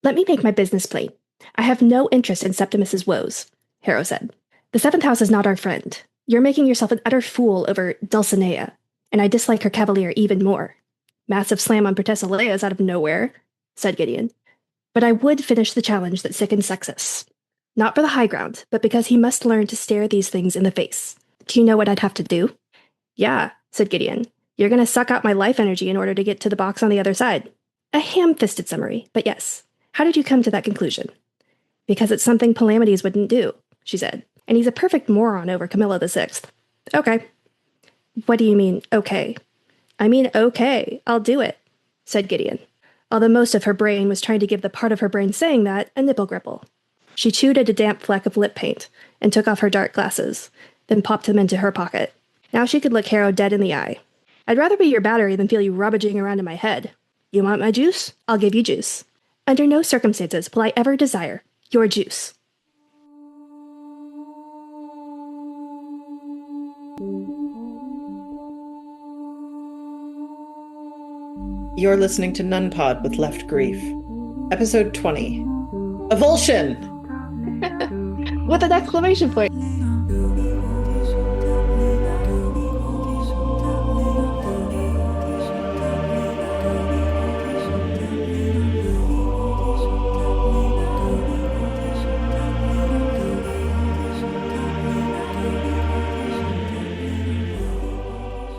Let me make my business plain. I have no interest in Septimus's woes, Harrow said. The seventh house is not our friend. You're making yourself an utter fool over Dulcinea, and I dislike her cavalier even more. Massive slam on Protesilaeus out of nowhere, said Gideon. But I would finish the challenge that sickens Sexus. Not for the high ground, but because he must learn to stare these things in the face. Do you know what I'd have to do? Yeah, said Gideon. You're going to suck out my life energy in order to get to the box on the other side. A ham-fisted summary, but yes. How did you come to that conclusion? Because it's something Palamedes wouldn't do, she said. And he's a perfect moron over Camilla the Sixth. Okay. What do you mean, okay? I mean, okay, I'll do it, said Gideon, although most of her brain was trying to give the part of her brain saying that a nipple gripple. She chewed at a damp fleck of lip paint and took off her dark glasses, then popped them into her pocket. Now she could look Harrow dead in the eye. I'd rather be your battery than feel you rummaging around in my head. You want my juice? I'll give you juice. Under no circumstances will I ever desire your juice. You're listening to Nun Pod with Left Grief. Episode 20. Avulsion! With an exclamation point.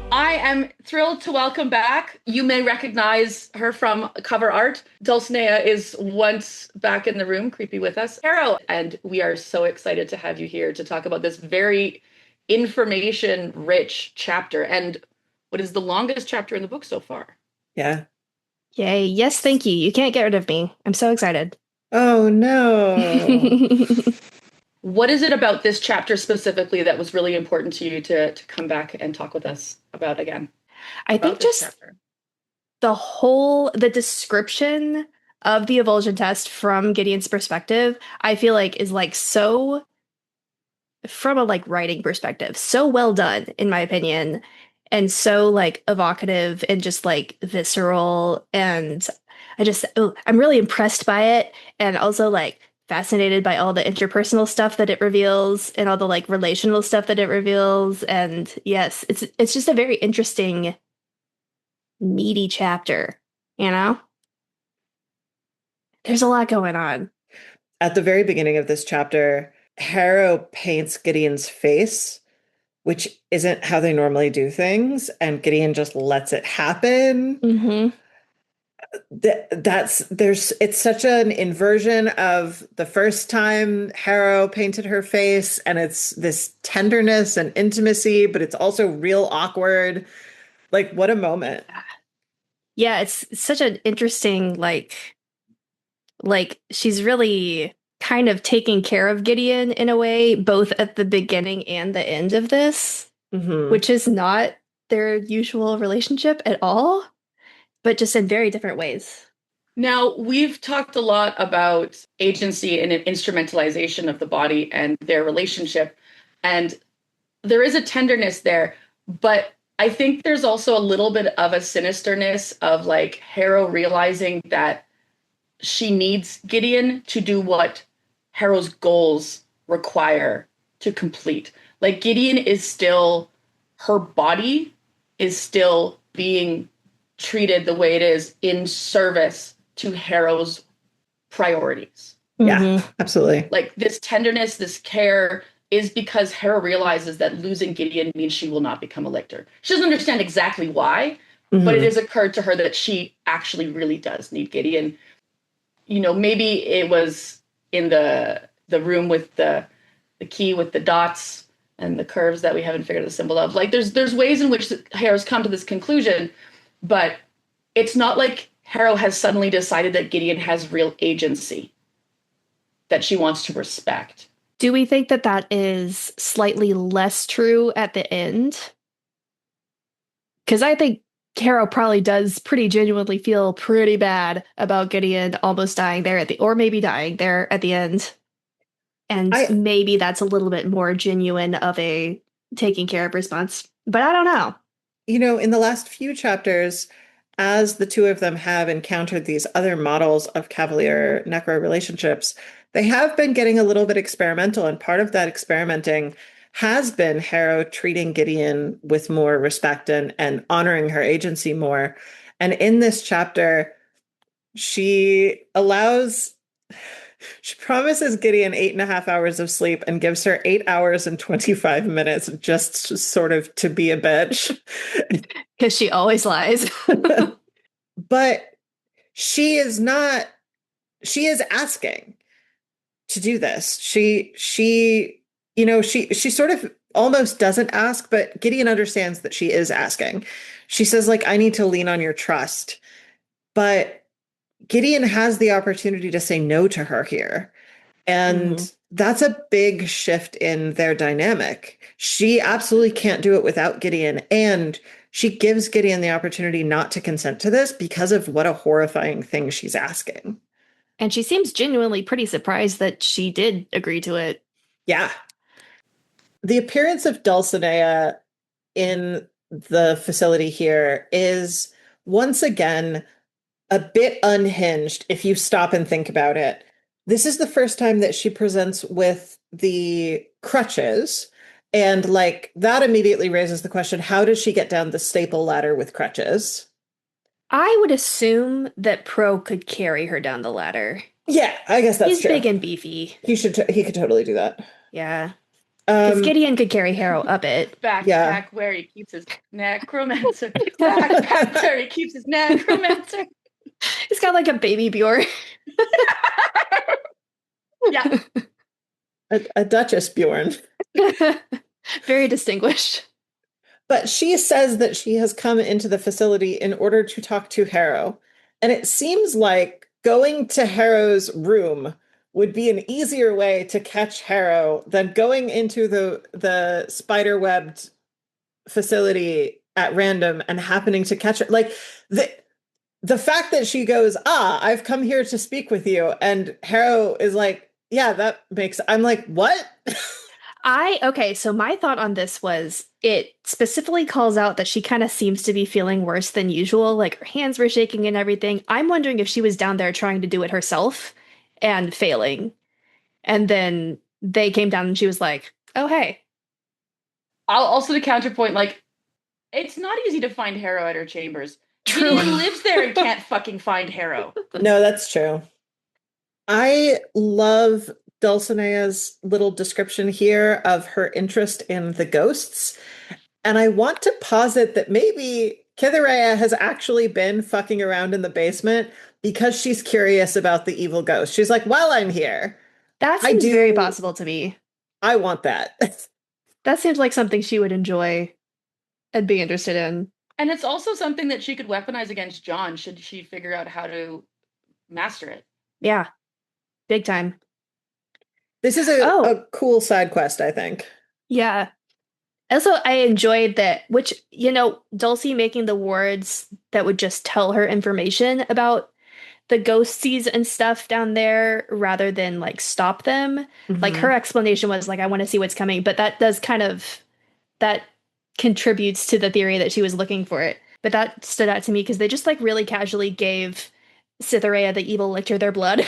I am thrilled to welcome back. You may recognize her from cover art. Dulcinea is once back in the room, creepy with us. Caro, and we are so excited to have you here to talk about this very information-rich chapter and what is the longest chapter in the book so far. Yeah. Yay, yes, thank you. You can't get rid of me. I'm so excited. Oh, no. What is it about this chapter specifically that was really important to you to come back and talk with us about again? I think just the description of the avulsion test from Gideon's perspective, I feel like is like so, from a like writing perspective, so well done, in my opinion, and so like evocative and just like visceral. And I'm really impressed by it. And also like fascinated by all the interpersonal stuff that it reveals and all the like relational stuff that it reveals. And yes, it's just a very interesting, meaty chapter, you know? There's a lot going on. At the very beginning of this chapter, Harrow paints Gideon's face, which isn't how they normally do things, and Gideon just lets it happen. Mm-hmm. It's such an inversion of the first time Harrow painted her face, and it's this tenderness and intimacy, but it's also real awkward. Like, what a moment. Yeah, it's such an interesting, like she's really kind of taking care of Gideon in a way, both at the beginning and the end of this, which is not their usual relationship at all, but just in very different ways. Now, we've talked a lot about agency and instrumentalization of the body and their relationship, and there is a tenderness there, but I think there's also a little bit of a sinisterness of like Harrow realizing that she needs Gideon to do what Harrow's goals require to complete. Like Gideon is still, her body is still being treated the way it is in service to Harrow's priorities. Yeah, absolutely. Like this tenderness, this care is because Harrow realizes that losing Gideon means she will not become a Lyctor. She doesn't understand exactly why, but it has occurred to her that she actually really does need Gideon. You know, maybe it was in the room with the key with the dots and the curves that we haven't figured the symbol of. Like there's ways in which Harrow's come to this conclusion, but it's not like Harrow has suddenly decided that Gideon has real agency that she wants to respect. Do we think that that is slightly less true at the end? Because I think Caro probably does pretty genuinely feel pretty bad about Gideon almost dying there or maybe dying there at the end. And maybe that's a little bit more genuine of a taking care of response. But I don't know. You know, in the last few chapters, as the two of them have encountered these other models of Cavalier Necro relationships, they have been getting a little bit experimental. And part of that experimenting has been Harrow treating Gideon with more respect and honoring her agency more. And in this chapter, she promises Gideon 8.5 hours of sleep and gives her 8 hours and 25 minutes just sort of to be a bitch. Because she always lies. But she is asking to do this. She sort of almost doesn't ask, but Gideon understands that she is asking. She says, like, I need to lean on your trust. But Gideon has the opportunity to say no to her here. And that's a big shift in their dynamic. She absolutely can't do it without Gideon. And she gives Gideon the opportunity not to consent to this because of what a horrifying thing she's asking. And she seems genuinely pretty surprised that she did agree to it. Yeah. The appearance of Dulcinea in the facility here is once again a bit unhinged if you stop and think about it. This is the first time that she presents with the crutches. And like that immediately raises the question, how does she get down the staple ladder with crutches? I would assume that Pro could carry her down the ladder. Yeah, I guess that's true. He's big and beefy. He could totally do that. Yeah. Because Gideon could carry Harrow up it. Back where he keeps his necromancer. Back where he keeps his necromancer. He's got like a baby Bjorn. Yeah. A Duchess Bjorn. Very distinguished. But she says that she has come into the facility in order to talk to Harrow. And it seems like going to Harrow's room would be an easier way to catch Harrow than going into the spider-webbed facility at random and happening to catch her. Like, the fact that she goes, I've come here to speak with you. And Harrow is like, yeah, that makes, I'm like, what? Okay, so my thought on this was it specifically calls out that she kind of seems to be feeling worse than usual. Like her hands were shaking and everything. I'm wondering if she was down there trying to do it herself and failing. And then they came down and she was like, oh, hey. I'll also to counterpoint, like, it's not easy to find Harrow at her chambers. True. He lives there and can't fucking find Harrow. No, that's true. I love Dulcinea's little description here of her interest in the ghosts. And I want to posit that maybe Cytherea has actually been fucking around in the basement because she's curious about the evil ghost. She's like, well, I'm here. That seems very possible to me. I want that. That seems like something she would enjoy and be interested in. And it's also something that she could weaponize against John should she figure out how to master it. Yeah. Big time. This is a cool side quest, I think. Yeah. Also, I enjoyed that, which, Dulcie making the wards that would just tell her information about the ghosties and stuff down there rather than, like, stop them. Mm-hmm. Like, her explanation was, like, I want to see what's coming. But that does that contributes to the theory that she was looking for it. But that stood out to me because they just, like, really casually gave Cytherea the evil Lyctor their blood.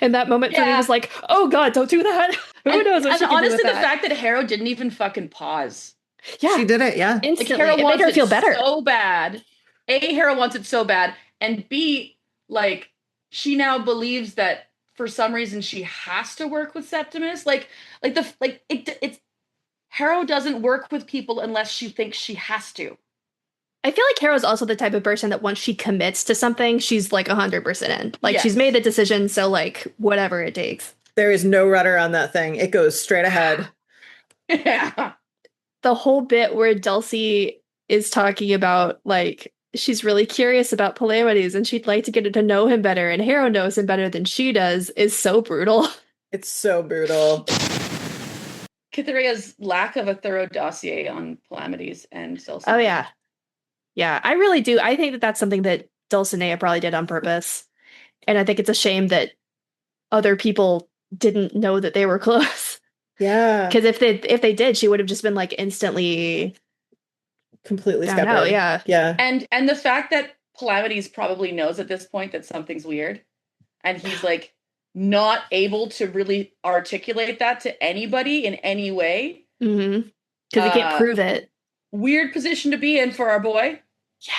And that moment for me was like, oh god, don't do that. Who knows what she can do honestly, with that. The fact that Harrow didn't even fucking pause. Yeah. She did it, yeah. Instantly. Like, it made her feel better. So bad. A, Harrow wants it so bad. And B, like, she now believes that for some reason she has to work with Septimus. It's Harrow doesn't work with people unless she thinks she has to. I feel like Harrow's also the type of person that once she commits to something, she's like 100% in. Like, she's made the decision, so like whatever it takes. There is no rudder on that thing. It goes straight ahead. Yeah. The whole bit where Dulcie is talking about, like, she's really curious about Palamedes and she'd like to get to know him better, and Harrow knows him better than she does, is so brutal. It's so brutal. Cytherea's lack of a thorough dossier on Palamedes and Dulcinea. Oh, yeah. Yeah, I really do. I think that that's something that Dulcinea probably did on purpose. And I think it's a shame that other people didn't know that they were close. Yeah. Because if they did, she would have just been like instantly completely scuppered. Yeah. Yeah. And the fact that Calamities probably knows at this point that something's weird. And he's like not able to really articulate that to anybody in any way. Mm-hmm. Because he can't prove it. Weird position to be in for our boy. Yeah.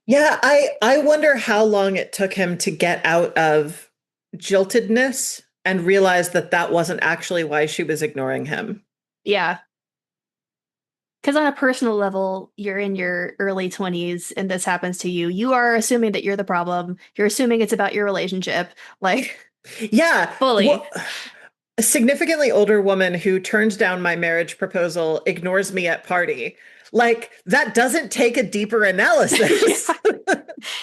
Yeah, I wonder how long it took him to get out of jiltedness and realize that that wasn't actually why she was ignoring him. Yeah. Because on a personal level, you're in your early 20s and this happens to you. You are assuming that you're the problem. You're assuming it's about your relationship. Like, yeah, fully. Well, a significantly older woman who turns down my marriage proposal ignores me at party. Like, that doesn't take a deeper analysis.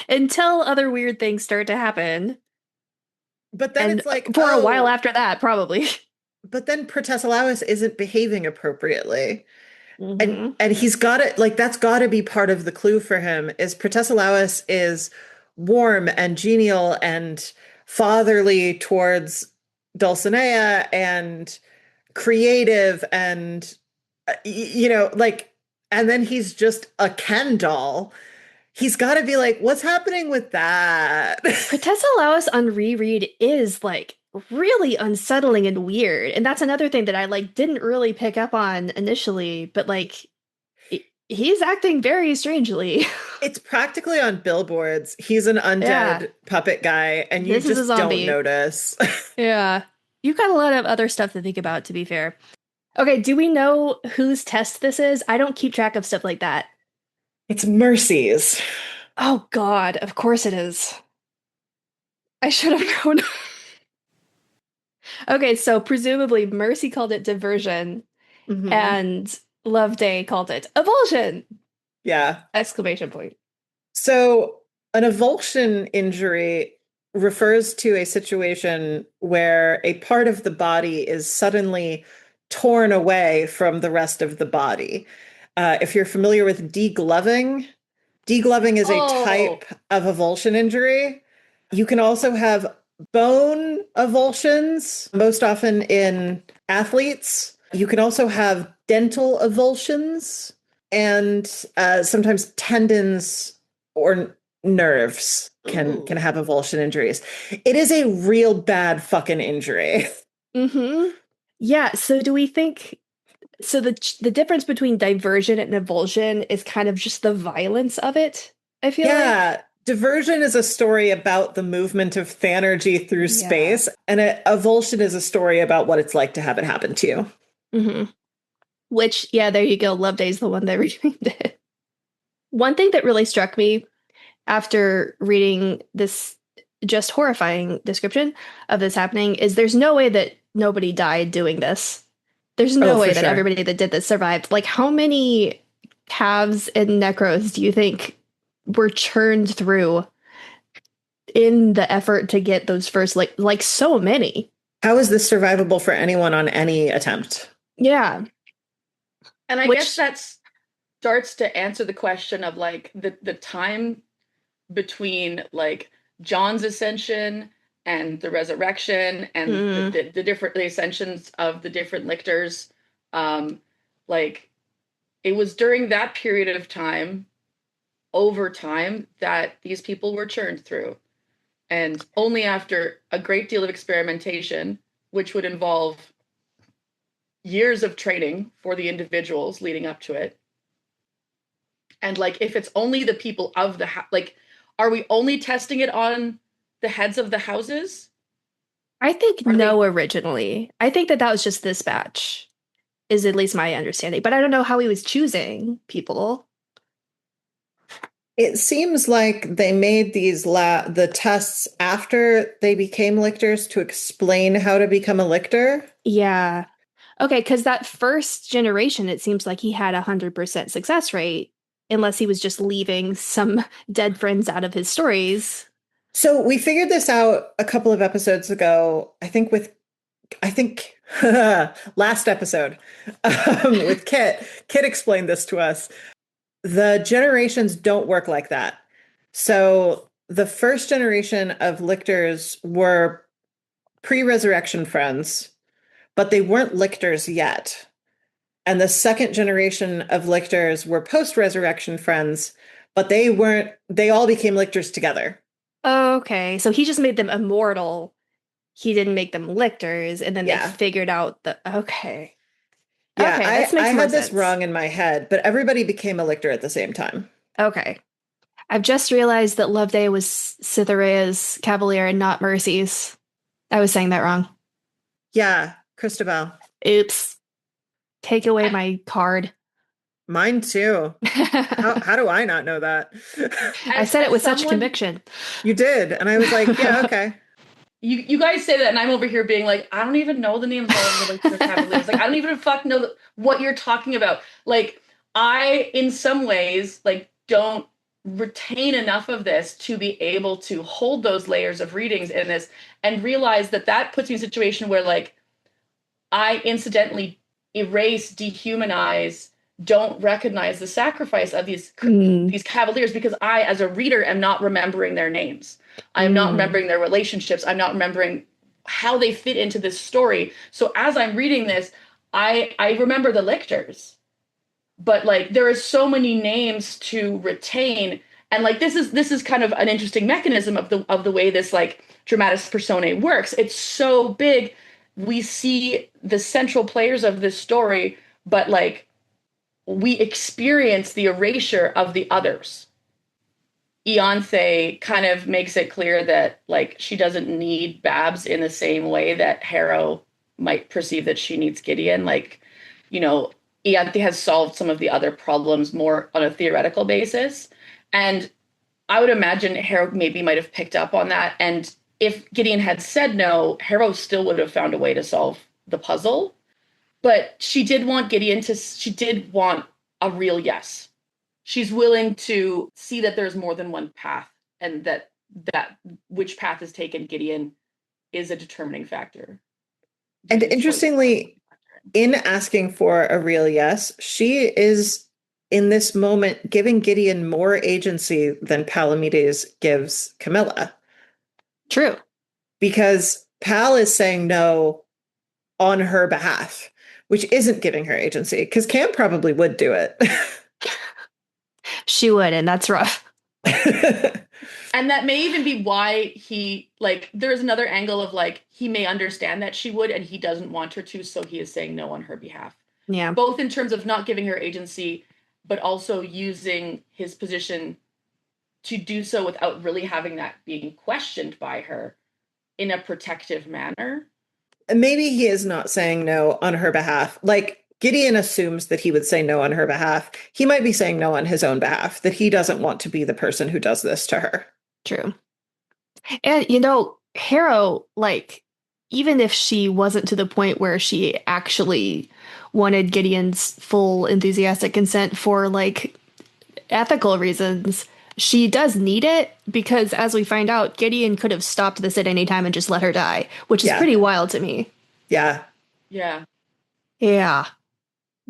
Until other weird things start to happen. But then it's like, for a while after that, probably. But then Protesilaus isn't behaving appropriately. Mm-hmm. And he's got it, like, that's got to be part of the clue for him, is Protesilaus is warm and genial and fatherly towards Dulcinea and creative and, you know, like, and then he's just a Ken doll. He's got to be like, what's happening with that? Protesilaus on reread is like really unsettling and weird. And that's another thing that I like didn't really pick up on initially, but like he's acting very strangely. It's practically on billboards. He's an undead puppet guy, and you just don't notice. Yeah. You've got a lot of other stuff to think about, to be fair. Okay, do we know whose test this is? I don't keep track of stuff like that. It's Mercy's. Oh, God. Of course it is. I should have known. Okay, so presumably Mercy called it diversion, and Loveday called it avulsion. Yeah. Exclamation point. So an avulsion injury refers to a situation where a part of the body is suddenly torn away from the rest of the body. If you're familiar with degloving, degloving is a type of avulsion injury. You can also have bone avulsions, most often in athletes. You can also have dental avulsions and sometimes tendons or nerves can have avulsion injuries. It is a real bad fucking injury. Mm-hmm. Yeah, so do we think... So the difference between diversion and avulsion is kind of just the violence of it, I feel like. Yeah, diversion is a story about the movement of thanergy through space, and avulsion is a story about what it's like to have it happen to you. Mm-hmm. Which, yeah, there you go. Loveday's the one that renamed it. One thing that really struck me after reading this just horrifying description of this happening is there's no way that nobody died doing this. There's no way that everybody that did this survived. Like, how many calves and necros do you think were churned through in the effort to get those first, like so many? How is this survivable for anyone on any attempt? Yeah. And I guess that starts to answer the question of like the time between like John's ascension and the resurrection and the ascensions of the different lictors. Like it was during that period of time, over time, that these people were churned through. And only after a great deal of experimentation, which would involve years of training for the individuals leading up to it. And like, if it's only the people of the like, are we only testing it on the heads of the houses? I think originally. I think that was just this batch, is at least my understanding. But I don't know how he was choosing people. It seems like they made these the tests after they became lictors to explain how to become a lictor. Yeah. Okay, because that first generation, it seems like he had 100% success rate, unless he was just leaving some dead friends out of his stories. So we figured this out a couple of episodes ago, I think last episode with Kit. Kit explained this to us. The generations don't work like that. So the first generation of lictors were pre-resurrection friends, but they weren't lictors yet. And the second generation of lictors were post-resurrection friends, but they all became lictors together. Okay, so he just made them immortal. He didn't make them lictors, and then they figured out the okay. Yeah, Okay, this makes I more had this sense. wrong in my head, but everybody became a lictor at the same time. Okay. I've just realized that Loveday was Cytherea's Cavalier and not Mercy's. I was saying that wrong. Yeah, Christabel. Oops. Take away my card. Mine too. How do I not know that? I said it with such conviction. You did, and I was like, yeah, okay. You guys say that, and I'm over here being like, I don't even know the names of all the Lyctor Cavaliers. Like, I don't even fucking know what you're talking about. Like, I, in some ways, like, don't retain enough of this to be able to hold those layers of readings in this and realize that puts me in a situation where, like, I incidentally erase, dehumanize, don't recognize the sacrifice of these cavaliers because I, as a reader, am not remembering their names. I'm not remembering their relationships. I'm not remembering how they fit into this story. So as I'm reading this, I remember the lictors, but like there are so many names to retain. And like this is kind of an interesting mechanism of the way this like dramatis personae works. It's so big. We see the central players of this story, but like we experience the erasure of the others. Ianthe kind of makes it clear that like she doesn't need Babs in the same way that Harrow might perceive that she needs Gideon. Like, you know, Ianthe has solved some of the other problems more on a theoretical basis. And I would imagine Harrow maybe might have picked up on that. And if Gideon had said no, Harrow still would have found a way to solve the puzzle. But she did want she did want a real yes. She's willing to see that there's more than one path and that which path is taken, Gideon, is a determining factor. And interestingly, in asking for a real yes, she is in this moment giving Gideon more agency than Palamedes gives Camilla. True. Because Pal is saying no on her behalf, which isn't giving her agency, because Cam probably would do it. She would, and that's rough. And that may even be why he, like, there's another angle of, like, he may understand that she would, and he doesn't want her to, so he is saying no on her behalf. Yeah. Both in terms of not giving her agency, but also using his position to do so without really having that being questioned by her in a protective manner. Maybe he is not saying no on her behalf. Like, Gideon assumes that he would say no on her behalf. He might be saying no on his own behalf, that he doesn't want to be the person who does this to her. True. And, you know, Harrow, like, even if she wasn't to the point where she actually wanted Gideon's full enthusiastic consent for, like, ethical reasons, she does need it because, as we find out, Gideon could have stopped this at any time and just let her die, which is pretty wild to me. Yeah. Yeah. Yeah.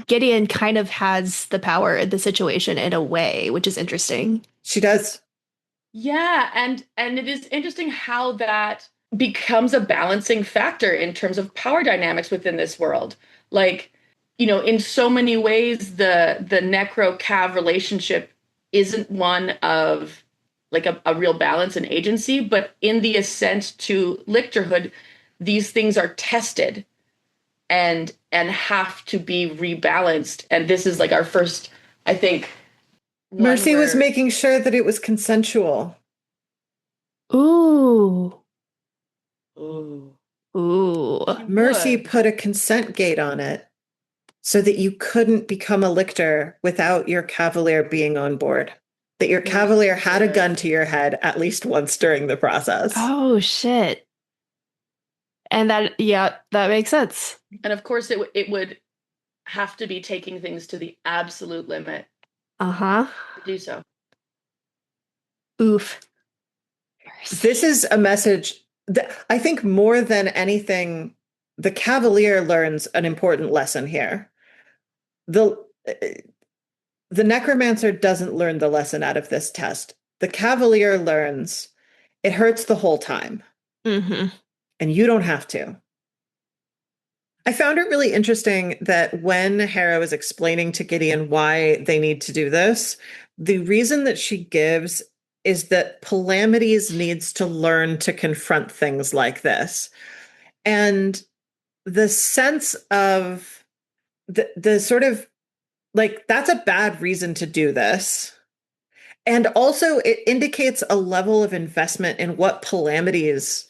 Gideon kind of has the power in the situation in a way, which is interesting. She does. Yeah, and it is interesting how that becomes a balancing factor in terms of power dynamics within this world. Like, you know, in so many ways, the Necro-Cav relationship isn't one of like a real balance and agency, but in the ascent to lictorhood, these things are tested and have to be rebalanced. And this is like our first, I think. Mercy was making sure that it was consensual. Ooh. Ooh. Ooh. Mercy put a consent gate on it so that you couldn't become a lictor without your cavalier being on board. That your cavalier had a gun to your head at least once during the process. Oh, shit. And that makes sense. And of course, it would have to be taking things to the absolute limit. Uh-huh. To do so. Oof. This is a message that I think more than anything, the cavalier learns an important lesson here. The necromancer doesn't learn the lesson out of this test. The cavalier learns it hurts the whole time. Mm-hmm. And you don't have to. I found it really interesting that when Hera is explaining to Gideon why they need to do this, the reason that she gives is that Palamedes needs to learn to confront things like this. And the sense of the sort of like, that's a bad reason to do this. And also, it indicates a level of investment in what Palamedes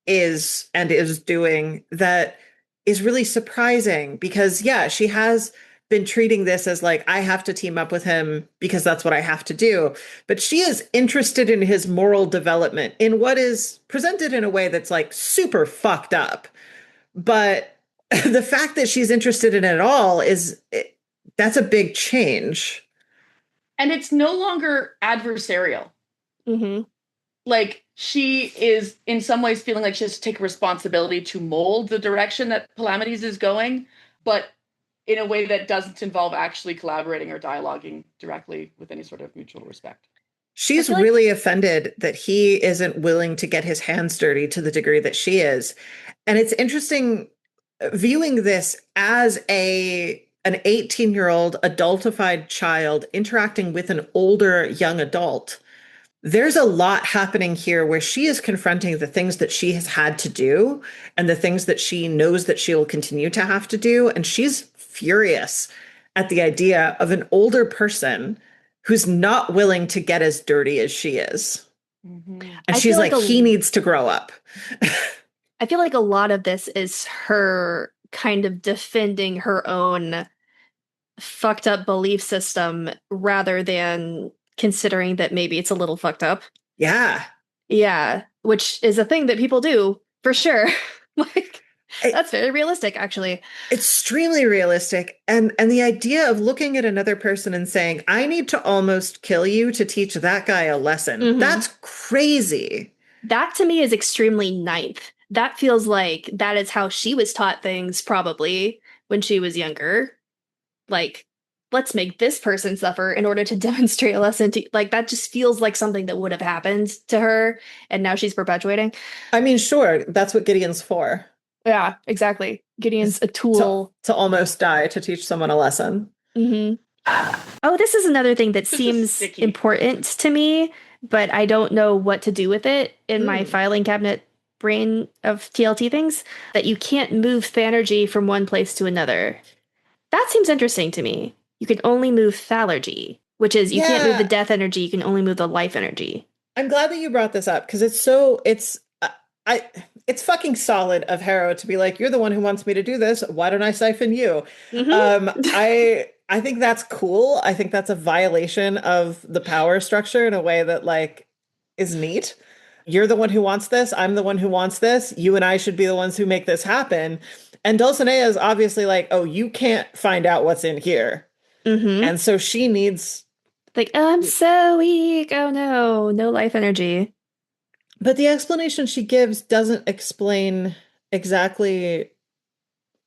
is and is doing that is really surprising because, yeah, she has been treating this as like, I have to team up with him because that's what I have to do. But she is interested in his moral development in what is presented in a way that's like super fucked up. But the fact that she's interested in it at all that's a big change. And it's no longer adversarial. Mm-hmm. Like, she is in some ways feeling like she has to take responsibility to mold the direction that Palamedes is going, but in a way that doesn't involve actually collaborating or dialoguing directly with any sort of mutual respect. She's really offended that he isn't willing to get his hands dirty to the degree that she is. And it's interesting viewing this as an 18-year-old adultified child interacting with an older young adult. There's a lot happening here where she is confronting the things that she has had to do and the things that she knows that she will continue to have to do. And she's furious at the idea of an older person who's not willing to get as dirty as she is. Mm-hmm. And she's like, he needs to grow up. I feel like a lot of this is her kind of defending her own fucked up belief system rather than considering that maybe it's a little fucked up. Yeah. Yeah, which is a thing that people do for sure. Like, that's very realistic, actually. Extremely realistic. And the idea of looking at another person and saying, I need to almost kill you to teach that guy a lesson. Mm-hmm. That's crazy. That to me is extremely Ninth. That feels like that is how she was taught things probably when she was younger. Like, let's make this person suffer in order to demonstrate a lesson to, like, that just feels like something that would have happened to her. And now she's perpetuating. I mean, sure. That's what Gideon's for. Yeah, exactly. Gideon's a tool. To almost die to teach someone a lesson. Mm-hmm. Oh, this is another thing that seems important to me, but I don't know what to do with it in my filing cabinet brain of TLT things, that you can't move Thanergy from one place to another. That seems interesting to me. You can only move Thalergy, which is you can't move the death energy, you can only move the life energy. I'm glad that you brought this up because it's fucking solid of Harrow to be like, you're the one who wants me to do this. Why don't I siphon you? Mm-hmm. I think that's cool. I think that's a violation of the power structure in a way that like is neat. You're the one who wants this. I'm the one who wants this. You and I should be the ones who make this happen. And Dulcinea is obviously like, oh, you can't find out what's in here. Mm-hmm. And so she needs... Like, oh, I'm so weak. Oh, no life energy. But the explanation she gives doesn't explain exactly...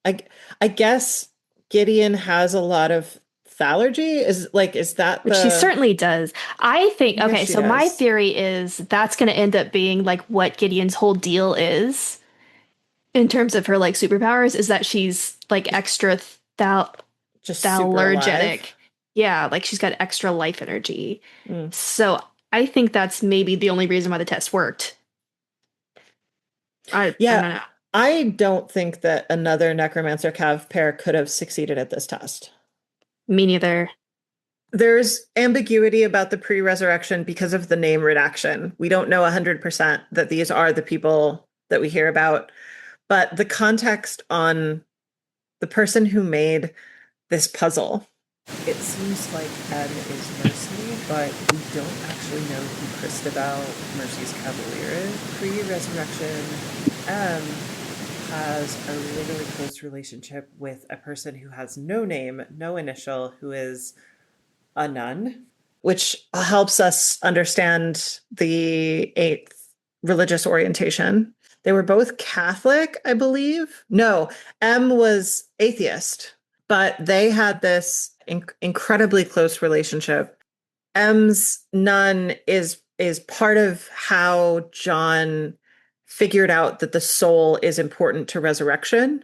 I guess Gideon has a lot of Thalergy? Is that Which she certainly does. I think, okay, so does. My theory is that's going to end up being like what Gideon's whole deal is in terms of her like superpowers, is that she's like extra Thalergetic. Yeah, like she's got extra life energy. So I think that's maybe the only reason why the test worked. I don't know. I don't think that another Necromancer Cav pair could have succeeded at this test. Me neither. There's ambiguity about the pre-resurrection because of the name redaction. We don't know 100% that these are the people that we hear about, but the context on the person who made this puzzle. It seems like M is Mercy, but we don't actually know who Christabel, Mercy's Cavalier, is. Pre-resurrection, M has a really, really close relationship with a person who has no name, no initial, who is a nun, which helps us understand the 8th religious orientation. They were both Catholic, I believe. No, M was atheist, but they had this incredibly close relationship. M's nun is part of how John figured out that the soul is important to resurrection.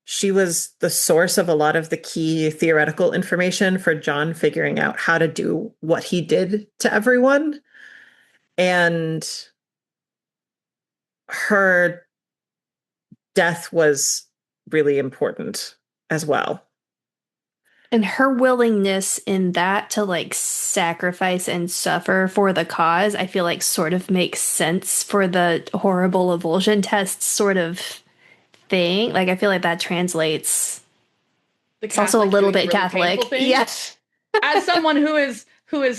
she was the source of a lot of the key theoretical information for John figuring out how to do what he did to everyone. And her death was really important as well. And her willingness in that to like sacrifice and suffer for the cause, I feel like sort of makes sense for the horrible avulsion tests sort of thing. Like, I feel like that translates. It's also a little bit Catholic. Yes. As someone who is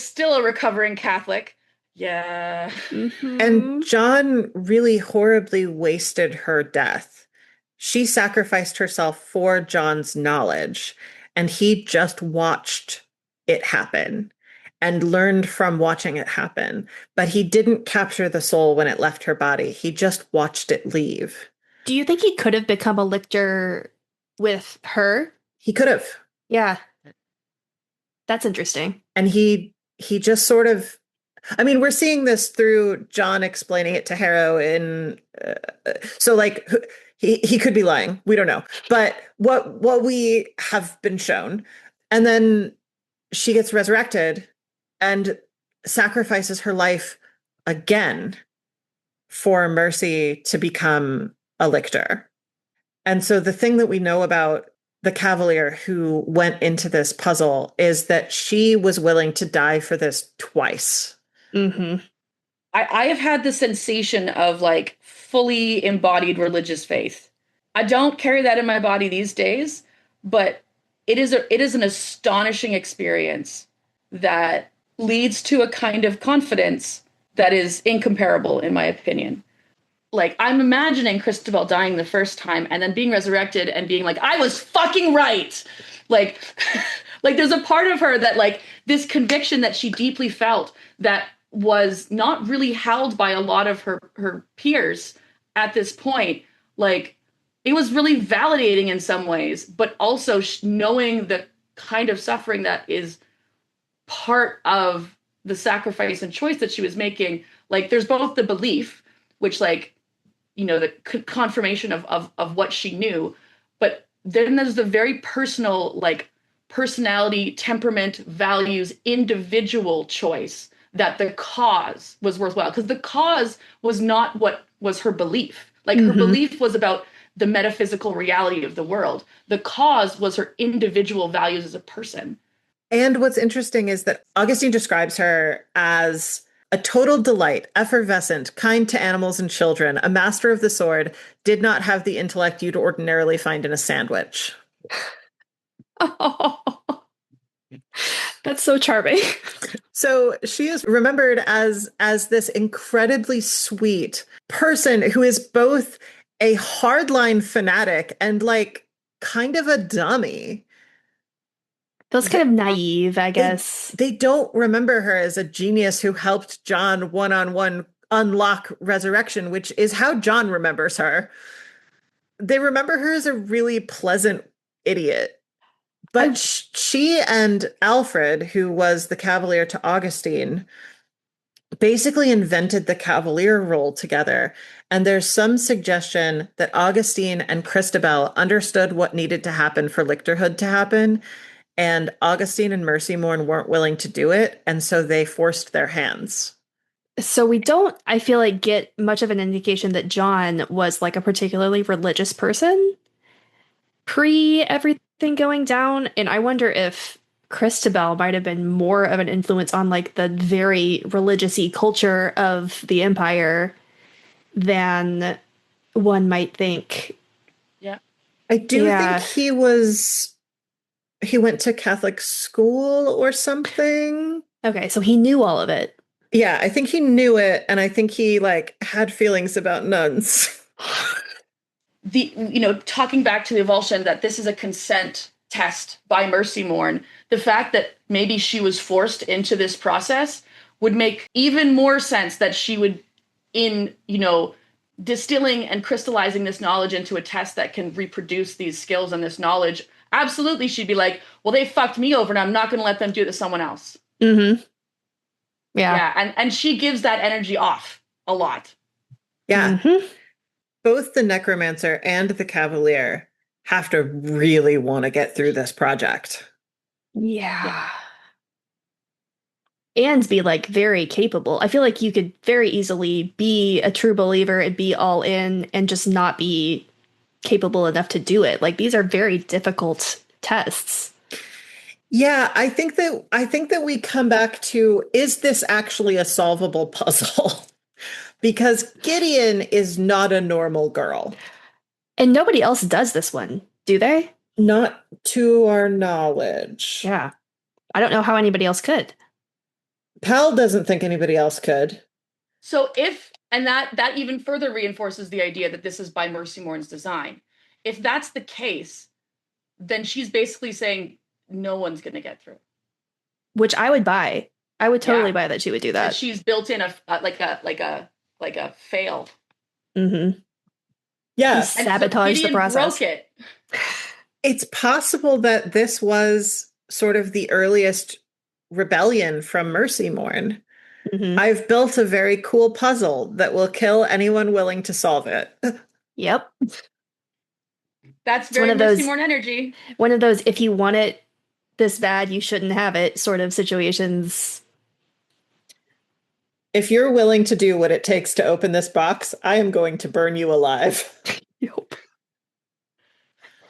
still a recovering Catholic. Yeah. Mm-hmm. And John really horribly wasted her death. She sacrificed herself for John's knowledge, and he just watched it happen and learned from watching it happen. But he didn't capture the soul when it left her body. He just watched it leave. Do you think he could have become a Lyctor with her? He could have. Yeah. That's interesting. And he just sort of, I mean, we're seeing this through John explaining it to Harrow in, so like, he could be lying. We don't know. But what we have been shown, and then she gets resurrected and sacrifices her life again for Mercy to become a Lyctor. And so the thing that we know about the Cavalier who went into this puzzle is that she was willing to die for this twice. Mm-hmm. I have had the sensation of like fully embodied religious faith. I don't carry that in my body these days, but it is an astonishing experience that leads to a kind of confidence that is incomparable, in my opinion. Like, I'm imagining Christabel dying the first time and then being resurrected and being like, I was fucking right. Like, like there's a part of her that like this conviction that she deeply felt that was not really held by a lot of her peers at this point. Like, it was really validating in some ways, but also knowing the kind of suffering that is part of the sacrifice and choice that she was making. Like, there's both the belief, which like, you know, the confirmation of what she knew, but then there's the very personal, like personality, temperament, values, individual choice that the cause was worthwhile, because the cause was not what was her belief. Like her belief was about the metaphysical reality of the world. The cause was her individual values as a person. And what's interesting is that Augustine describes her as a total delight, effervescent, kind to animals and children, a master of the sword, did not have the intellect you'd ordinarily find in a sandwich. Oh, that's so charming. So she is remembered as this incredibly sweet person who is both a hardline fanatic and like kind of a dummy. Feels kind of naive, I guess. They don't remember her as a genius who helped John one-on-one unlock resurrection, which is how John remembers her. They remember her as a really pleasant idiot. But she and Alfred, who was the Cavalier to Augustine, basically invented the Cavalier role together. And there's some suggestion that Augustine and Christabel understood what needed to happen for Lictorhood to happen. And Augustine and Mercymorn weren't willing to do it. And so they forced their hands. So we don't, I feel like, get much of an indication that John was like a particularly religious person pre everything going down. And I wonder if Christabel might have been more of an influence on like the very religious-y culture of the empire than one might think. Yeah. I do think he went to Catholic school or something. Okay, so he knew all of it. Yeah, I think he knew it, and I think he like had feelings about nuns. Talking back to the avulsion, that this is a consent test by Mercymorn, the fact that maybe she was forced into this process would make even more sense that she would, in, distilling and crystallizing this knowledge into a test that can reproduce these skills and this knowledge, absolutely she'd be like, well, they fucked me over and I'm not going to let them do it to someone else. Mm-hmm. Yeah. And she gives that energy off a lot. Yeah. Mm-hmm. Both the Necromancer and the Cavalier have to really want to get through this project. Yeah. And be like very capable. I feel like you could very easily be a true believer and be all in and just not be capable enough to do it. Like these are very difficult tests. Yeah, I think that we come back to, is this actually a solvable puzzle? Because Gideon is not a normal girl. And nobody else does this one, do they? Not to our knowledge. Yeah. I don't know how anybody else could. Pal doesn't think anybody else could. So that even further reinforces the idea that this is by Mercy Morn's design. If that's the case, then she's basically saying no one's going to get through. Which I would buy. I would totally buy that she would do that. And she's built in a fail. Mm-hmm. Yeah. Sabotage the process. Broke it. It's possible that this was sort of the earliest rebellion from Mercy Morn. Mm-hmm. I've built a very cool puzzle that will kill anyone willing to solve it. Yep. That's very Mercy Morn energy. One of those, if you want it this bad, you shouldn't have it sort of situations. If you're willing to do what it takes to open this box, I am going to burn you alive. Yep.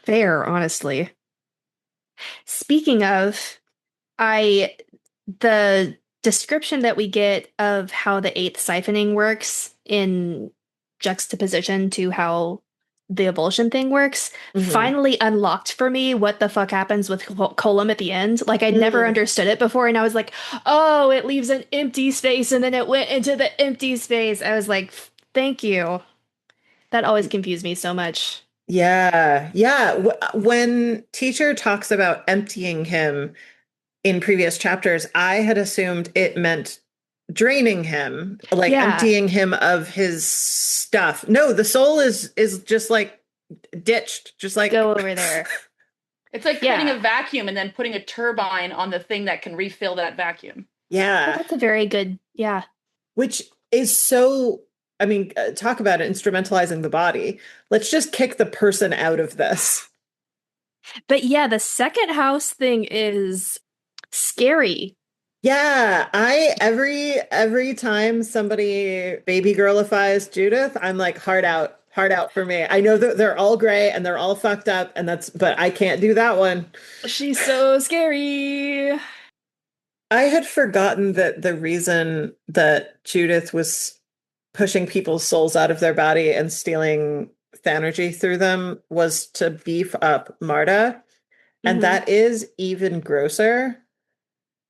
Fair, honestly. Speaking of, the description that we get of how the eighth siphoning works in juxtaposition to how the Avulsion thing works finally unlocked for me what the fuck happens with Colum at the end. Like I'd never understood it before, and I was like, oh, it leaves an empty space and then it went into the empty space. I was like, thank you. That always confused me so much. Yeah. When teacher talks about emptying him in previous chapters, I had assumed it meant draining him, like emptying him of his stuff. No, the soul is just like ditched, just like go over there. It's like putting a vacuum and then putting a turbine on the thing that can refill that vacuum. Yeah. Well, that's a very good, Which is so, I mean, talk about instrumentalizing the body. Let's just kick the person out of this. But yeah, the second house thing is scary. Yeah, every time somebody baby girlifies Judith, I'm like, hard out for me. I know that they're all gray and they're all fucked up, but I can't do that one. She's so scary. I had forgotten that the reason that Judith was pushing people's souls out of their body and stealing Thanergy through them was to beef up Marta. And that is even grosser.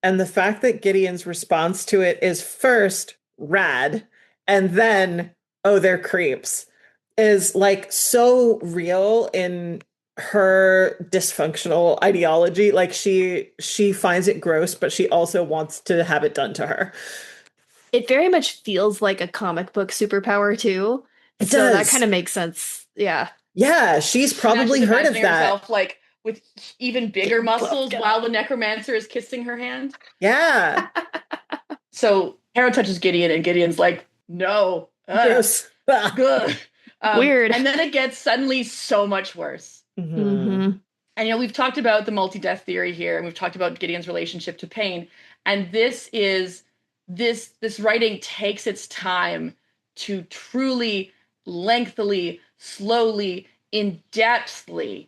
And the fact that Gideon's response to it is first rad and then, oh, they're creeps, is like so real in her dysfunctional ideology. Like she finds it gross, but she also wants to have it done to her. It very much feels like a comic book superpower too. It so does. That kind of makes sense. Yeah. Yeah, she's probably heard of that. Herself, like with even bigger muscles while the necromancer is kissing her hand. Yeah. So Caro touches Gideon and Gideon's like, no. Gross. Good. Weird. And then it gets suddenly so much worse. And we've talked about the multi-death theory here, and we've talked about Gideon's relationship to pain. And this writing takes its time to truly, lengthily, slowly, in-depthly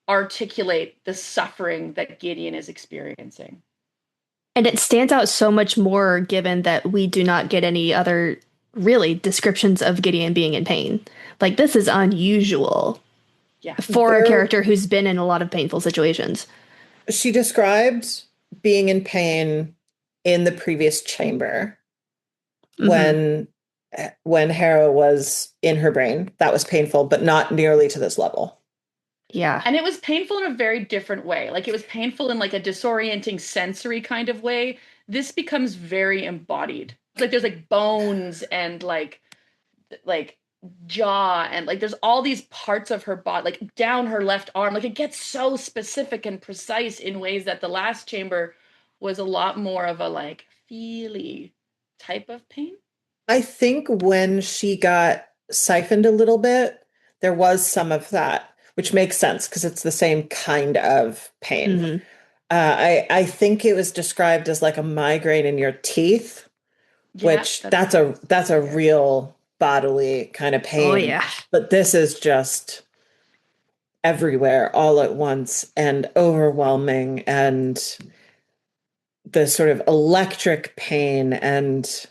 articulate the suffering that Gideon is experiencing. And it stands out so much more given that we do not get any other really descriptions of Gideon being in pain. Like, this is unusual for a character who's been in a lot of painful situations. She described being in pain in the previous chamber when Harrow was in her brain. That was painful, but not nearly to this level. Yeah. And it was painful in a very different way. Like, it was painful in like a disorienting sensory kind of way. This becomes very embodied. Like, there's like bones and like jaw, and like there's all these parts of her body, like down her left arm. Like, it gets so specific and precise in ways that the last chamber was a lot more of a like feely type of pain. I think when she got siphoned a little bit, there was some of that. which makes sense because it's the same kind of pain. Mm-hmm. I think it was described as like a migraine in your teeth, Yeah, which that's a real bodily kind of pain. Oh, yeah. But this is just everywhere all at once and overwhelming, and the sort of electric pain, and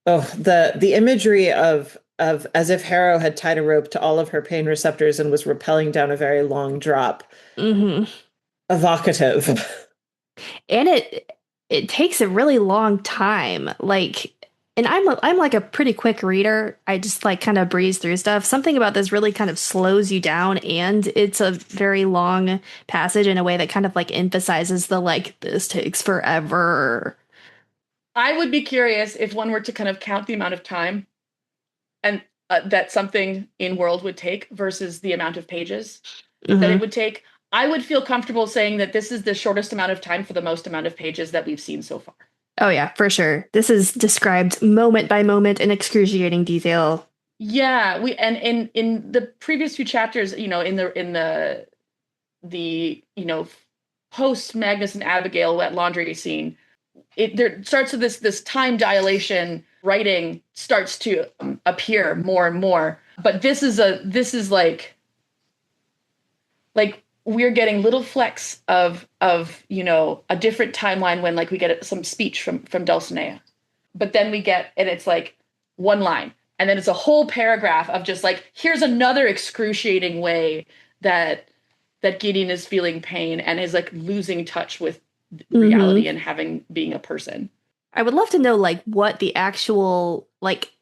the imagery of as if Harrow had tied a rope to all of her pain receptors and was rappelling down a very long drop. Mm-hmm. Evocative. And it takes a really long time. Like, and I'm like a pretty quick reader. I just like kind of breeze through stuff. Something about this really kind of slows you down, and it's a very long passage in a way that kind of like emphasizes the like this takes forever. I would be curious if one were to kind of count the amount of time and that something in World would take versus the amount of pages that it would take. I would feel comfortable saying that this is the shortest amount of time for the most amount of pages that we've seen so far. Oh yeah, for sure. This is described moment by moment in excruciating detail. Yeah, we and in the previous few chapters, in the post Magnus and Abigail wet laundry scene, there starts with this time dilation. Writing starts to appear more and more, but this is like we're getting little flecks of a different timeline when like we get some speech from Dulcinea, but then we get, and it's like one line, and then it's a whole paragraph of just like, here's another excruciating way that Gideon is feeling pain and is like losing touch with reality and being a person. I would love to know like what the actual like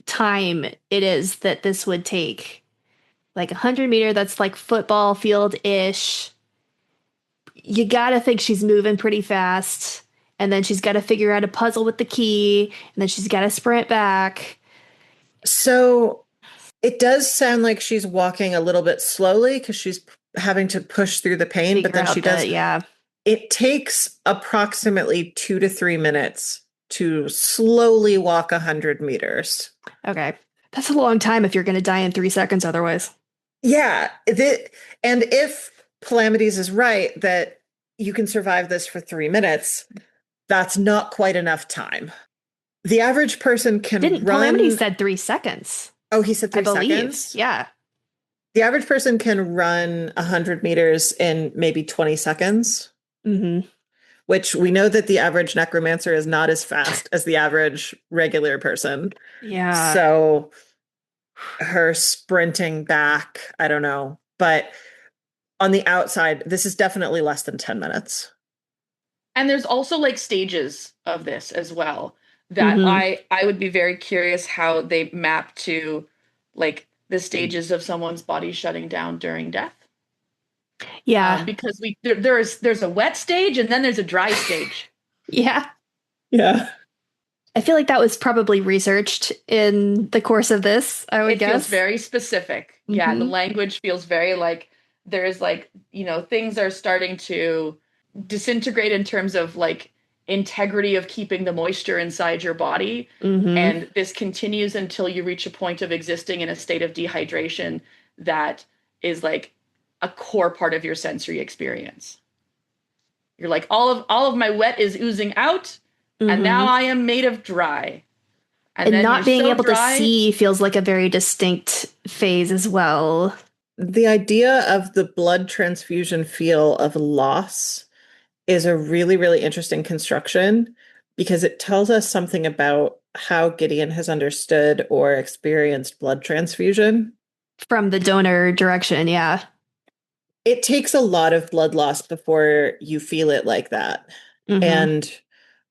time it is that this would take. Like 100 meter, that's like football field-ish. You gotta think she's moving pretty fast. And then she's got to figure out a puzzle with the key. And then she's got to sprint back. So it does sound like she's walking a little bit slowly because she's having to push through the pain. But then she does. Yeah. It takes approximately 2 to 3 minutes to slowly walk 100 meters. Okay. That's a long time if you're going to die in 3 seconds otherwise. Yeah. And if Palamedes is right that you can survive this for 3 minutes, that's not quite enough time. The average person can run... Palamedes said 3 seconds. Oh, he said 3 I believe. seconds? Yeah. The average person can run 100 meters in maybe 20 seconds. Mm-hmm. Which we know that the average necromancer is not as fast as the average regular person. Yeah. So her sprinting back, I don't know. But on the outside, this is definitely less than 10 minutes. And there's also like stages of this as well that I would be very curious how they map to like the stages of someone's body shutting down during death. Yeah. Because there's a wet stage and then there's a dry stage. Yeah. Yeah. I feel like that was probably researched in the course of this, I would guess. It feels very specific. Yeah, the language feels very like there's like, things are starting to disintegrate in terms of like integrity of keeping the moisture inside your body. And this continues until you reach a point of existing in a state of dehydration that is like a core part of your sensory experience. You're like, all of my wet is oozing out, and now I am made of dry. And then not being able to dry, see feels like a very distinct phase as well. The idea of the blood transfusion feel of loss is a really, really interesting construction because it tells us something about how Gideon has understood or experienced blood transfusion. From the donor direction, yeah. It takes a lot of blood loss before you feel it like that. And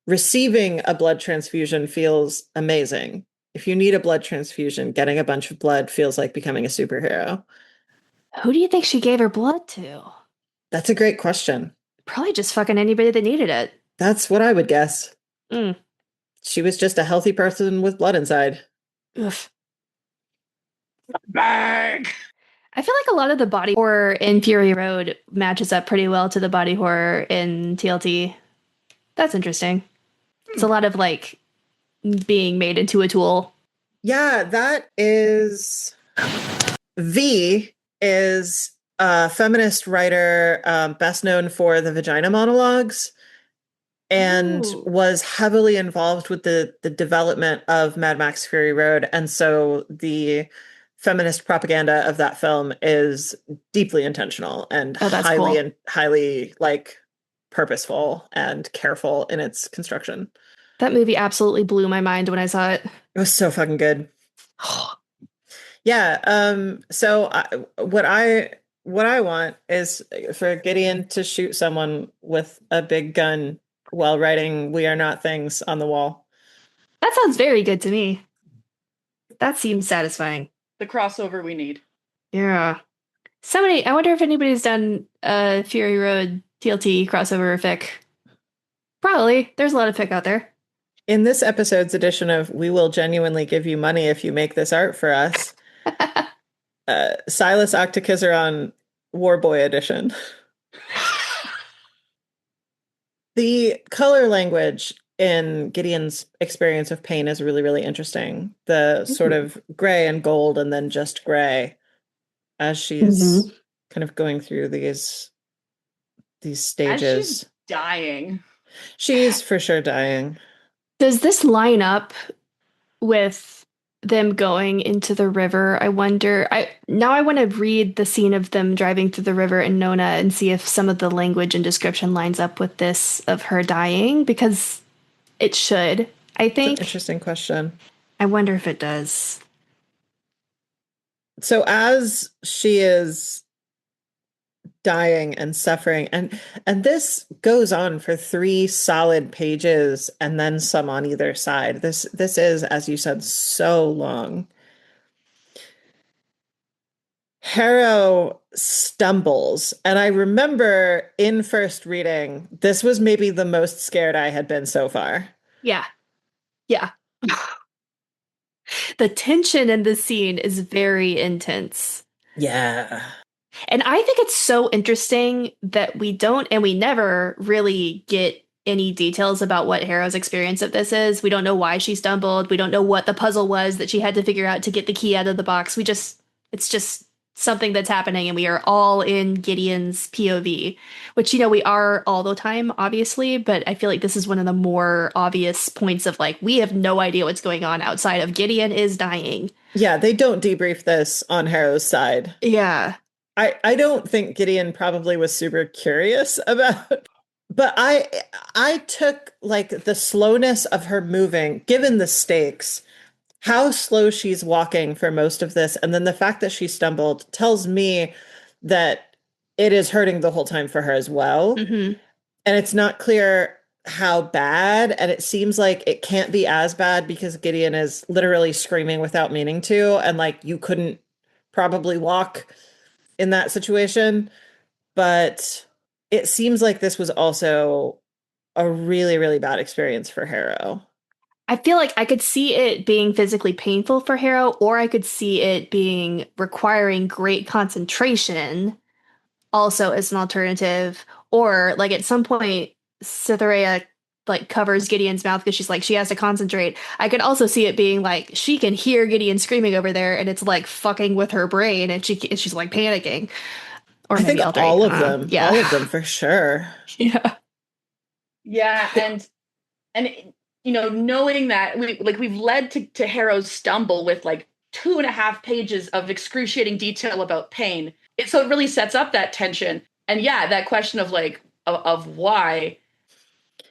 receiving a blood transfusion feels amazing. If you need a blood transfusion, getting a bunch of blood feels like becoming a superhero. Who do you think she gave her blood to? That's a great question. Probably just fucking anybody that needed it. That's what I would guess. Mm. She was just a healthy person with blood inside. Oof. bag. I feel like a lot of the body horror in Fury Road matches up pretty well to the body horror in TLT. That's interesting. It's a lot of like being made into a tool. Yeah, that is... V is feminist writer, best known for the vagina monologues, and Ooh. was heavily involved with the development of Mad Max Fury Road. And so the feminist propaganda of that film is deeply intentional and Oh, that's cool. highly like purposeful and careful in its construction. That movie absolutely blew my mind when I saw it. It was so fucking good. Yeah. So what I want is for Gideon to shoot someone with a big gun while writing "We are not things" on the wall. That sounds very good to me. That seems satisfying. The crossover we need. Yeah. I wonder if anybody's done a Fury Road TLT crossover fic. Probably. There's a lot of fic out there. In this episode's edition of "We will genuinely give you money if you make this art for us," Silas Octokizaron Warboy edition. The color language in Gideon's experience of pain is really, really interesting. The sort of gray and gold and then just gray as she's kind of going through these stages. As she's dying. She's for sure dying. Does this line up with them going into the river? I wonder. I want to read the scene of them driving through the river in Nona and see if some of the language and description lines up with this of her dying, because it should. I think. Interesting question. I wonder if it does. So as she is dying and suffering, and this goes on for 3 solid pages and then some on either side. This is, as you said, so long. Harrow stumbles, and I remember in first reading, this was maybe the most scared I had been so far. Yeah. The tension in the scene is very intense. Yeah. And I think it's so interesting that we don't, and we never really get any details about what Harrow's experience of this is. We don't know why she stumbled. We don't know what the puzzle was that she had to figure out to get the key out of the box. It's just something that's happening, and we are all in Gideon's POV, which, we are all the time, obviously, but I feel like this is one of the more obvious points of like, we have no idea what's going on outside of Gideon is dying. Yeah, they don't debrief this on Harrow's side. Yeah. I don't think Gideon probably was super curious about, but I took like the slowness of her moving, given the stakes, how slow she's walking for most of this, and then the fact that she stumbled tells me that it is hurting the whole time for her as well. Mm-hmm. And it's not clear how bad, and it seems like it can't be as bad because Gideon is literally screaming without meaning to, and like you couldn't probably walk in that situation. But it seems like this was also a really, really bad experience for Harrow. I feel like I could see it being physically painful for Harrow, or I could see it being requiring great concentration also as an alternative. Or like at some point, Cytherea like covers Gideon's mouth because she's like, she has to concentrate. I could also see it being like she can hear Gideon screaming over there, and it's like fucking with her brain, and she's like panicking. Or I think all of them, yeah. all of them for sure. Yeah, and knowing that we've led to Harrow's stumble with like 2.5 pages of excruciating detail about pain. So it really sets up that tension, and yeah, that question of like of why.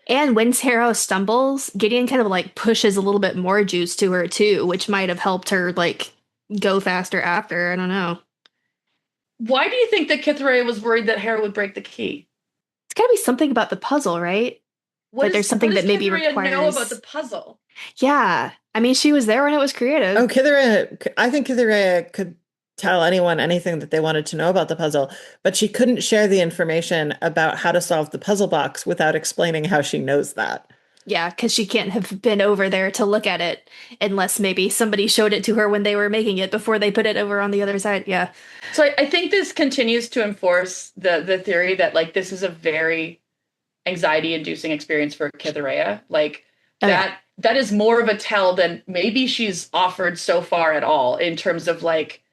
And when Harrow stumbles, Gideon kind of like pushes a little bit more juice to her too, which might have helped her like go faster after. I don't know. Why do you think that Cytherea was worried that Harrow would break the key? It's got to be something about the puzzle, right? There's something that maybe requires. Know about the puzzle? Yeah, I mean, she was there when it was created. Oh, I think Cytherea could tell anyone anything that they wanted to know about the puzzle, but she couldn't share the information about how to solve the puzzle box without explaining how she knows that. Yeah, because she can't have been over there to look at it unless maybe somebody showed it to her when they were making it before they put it over on the other side. Yeah. So I think this continues to enforce the theory that like this is a very anxiety-inducing experience for Cytherea. Like that is more of a tell than maybe she's offered so far at all in terms of like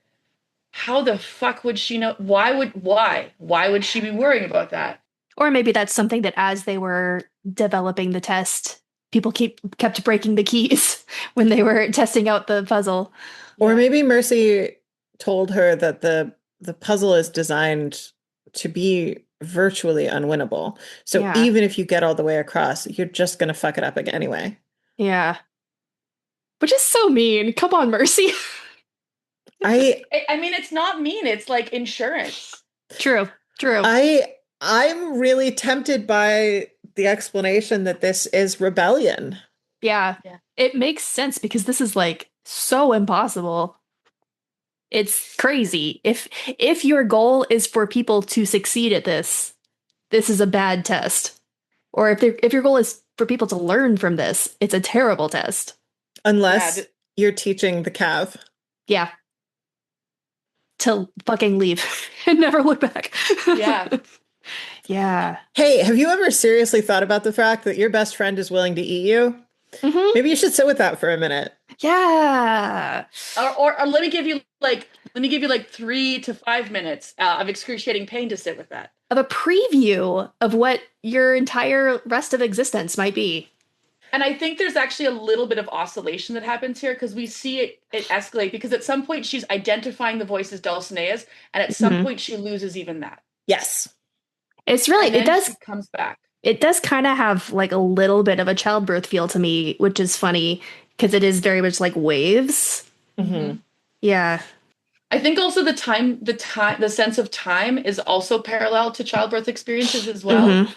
how the fuck would she know? Why would she be worrying about that? Or maybe that's something that as they were developing the test, people kept breaking the keys when they were testing out the puzzle. Or maybe Mercy told her that the puzzle is designed to be virtually unwinnable. So Yeah. even if you get all the way across, you're just going to fuck it up again anyway. Yeah. Which is so mean. Come on, Mercy. I mean, it's not mean. It's like insurance. True. I'm really tempted by the explanation that this is rebellion. Yeah. It makes sense because this is like so impossible. It's crazy. If your goal is for people to succeed at this is a bad test. Or if your goal is for people to learn from this, it's a terrible test. Unless you're teaching the Cav. Yeah. To fucking leave and never look back. Yeah. Yeah. Hey, have you ever seriously thought about the fact that your best friend is willing to eat you? Mm-hmm. Maybe you should sit with that for a minute. Yeah. Or let me give you like 3 to 5 minutes of excruciating pain to sit with that. Of a preview of what your entire rest of existence might be. And I think there's actually a little bit of oscillation that happens here because we see it escalate because at some point she's identifying the voice as Dulcinea's, and at some point she loses even that. Yes. It's really, and then it does, she comes back. It does kind of have like a little bit of a childbirth feel to me, which is funny because it is very much like waves. Mm-hmm. Yeah. I think also the sense of time is also parallel to childbirth experiences as well. Mm-hmm.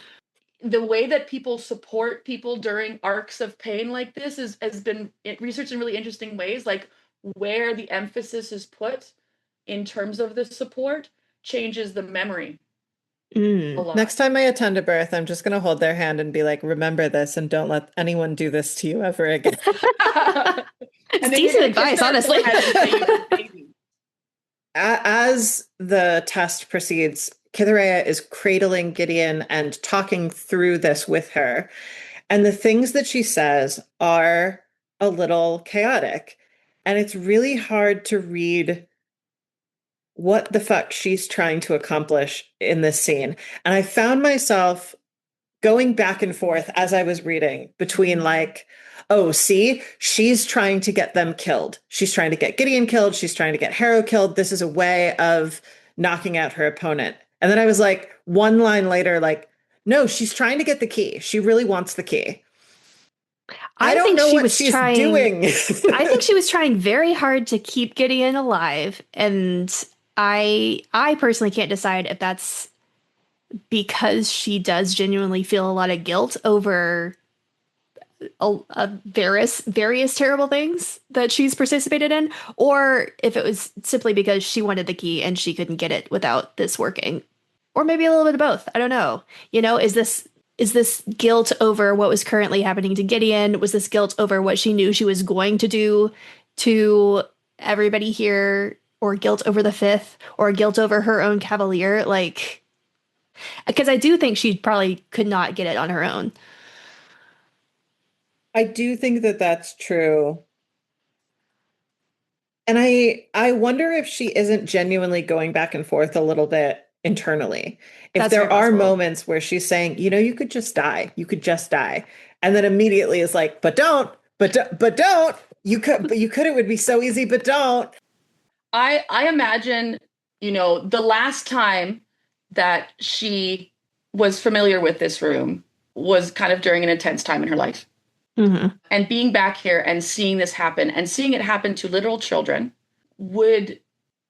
The way that people support people during arcs of pain like this has been researched in really interesting ways, like where the emphasis is put in terms of the support changes the memory. Next time I attend a birth, I'm just going to hold their hand and be like, remember this and don't let anyone do this to you ever again. It's decent advice, honestly. As the test proceeds, Cytherea is cradling Gideon and talking through this with her. And the things that she says are a little chaotic. And it's really hard to read what the fuck she's trying to accomplish in this scene. And I found myself going back and forth as I was reading between like, oh, see, she's trying to get them killed. She's trying to get Gideon killed. She's trying to get Harrow killed. This is a way of knocking out her opponent. And then I was like, one line later, like, no, she's trying to get the key. She really wants the key. I don't know what she's doing. I think she was trying very hard to keep Gideon alive. And I personally can't decide if that's because she does genuinely feel a lot of guilt over various terrible things that she's participated in, or if it was simply because she wanted the key and she couldn't get it without this working. Or maybe a little bit of both. I don't know. You know, is this guilt over what was currently happening to Gideon? Was this guilt over what she knew she was going to do to everybody here? Or guilt over the fifth? Or guilt over her own cavalier? Like, because I do think she probably could not get it on her own. I do think that that's true. And I wonder if she isn't genuinely going back and forth a little bit internally. If there are moments where she's saying, you know, you could just die. You could just die. And then immediately is like, but don't. You could, it would be so easy, but don't. I imagine, you know, the last time that she was familiar with this room was kind of during an intense time in her life. Mm-hmm. And being back here and seeing this happen and seeing it happen to literal children would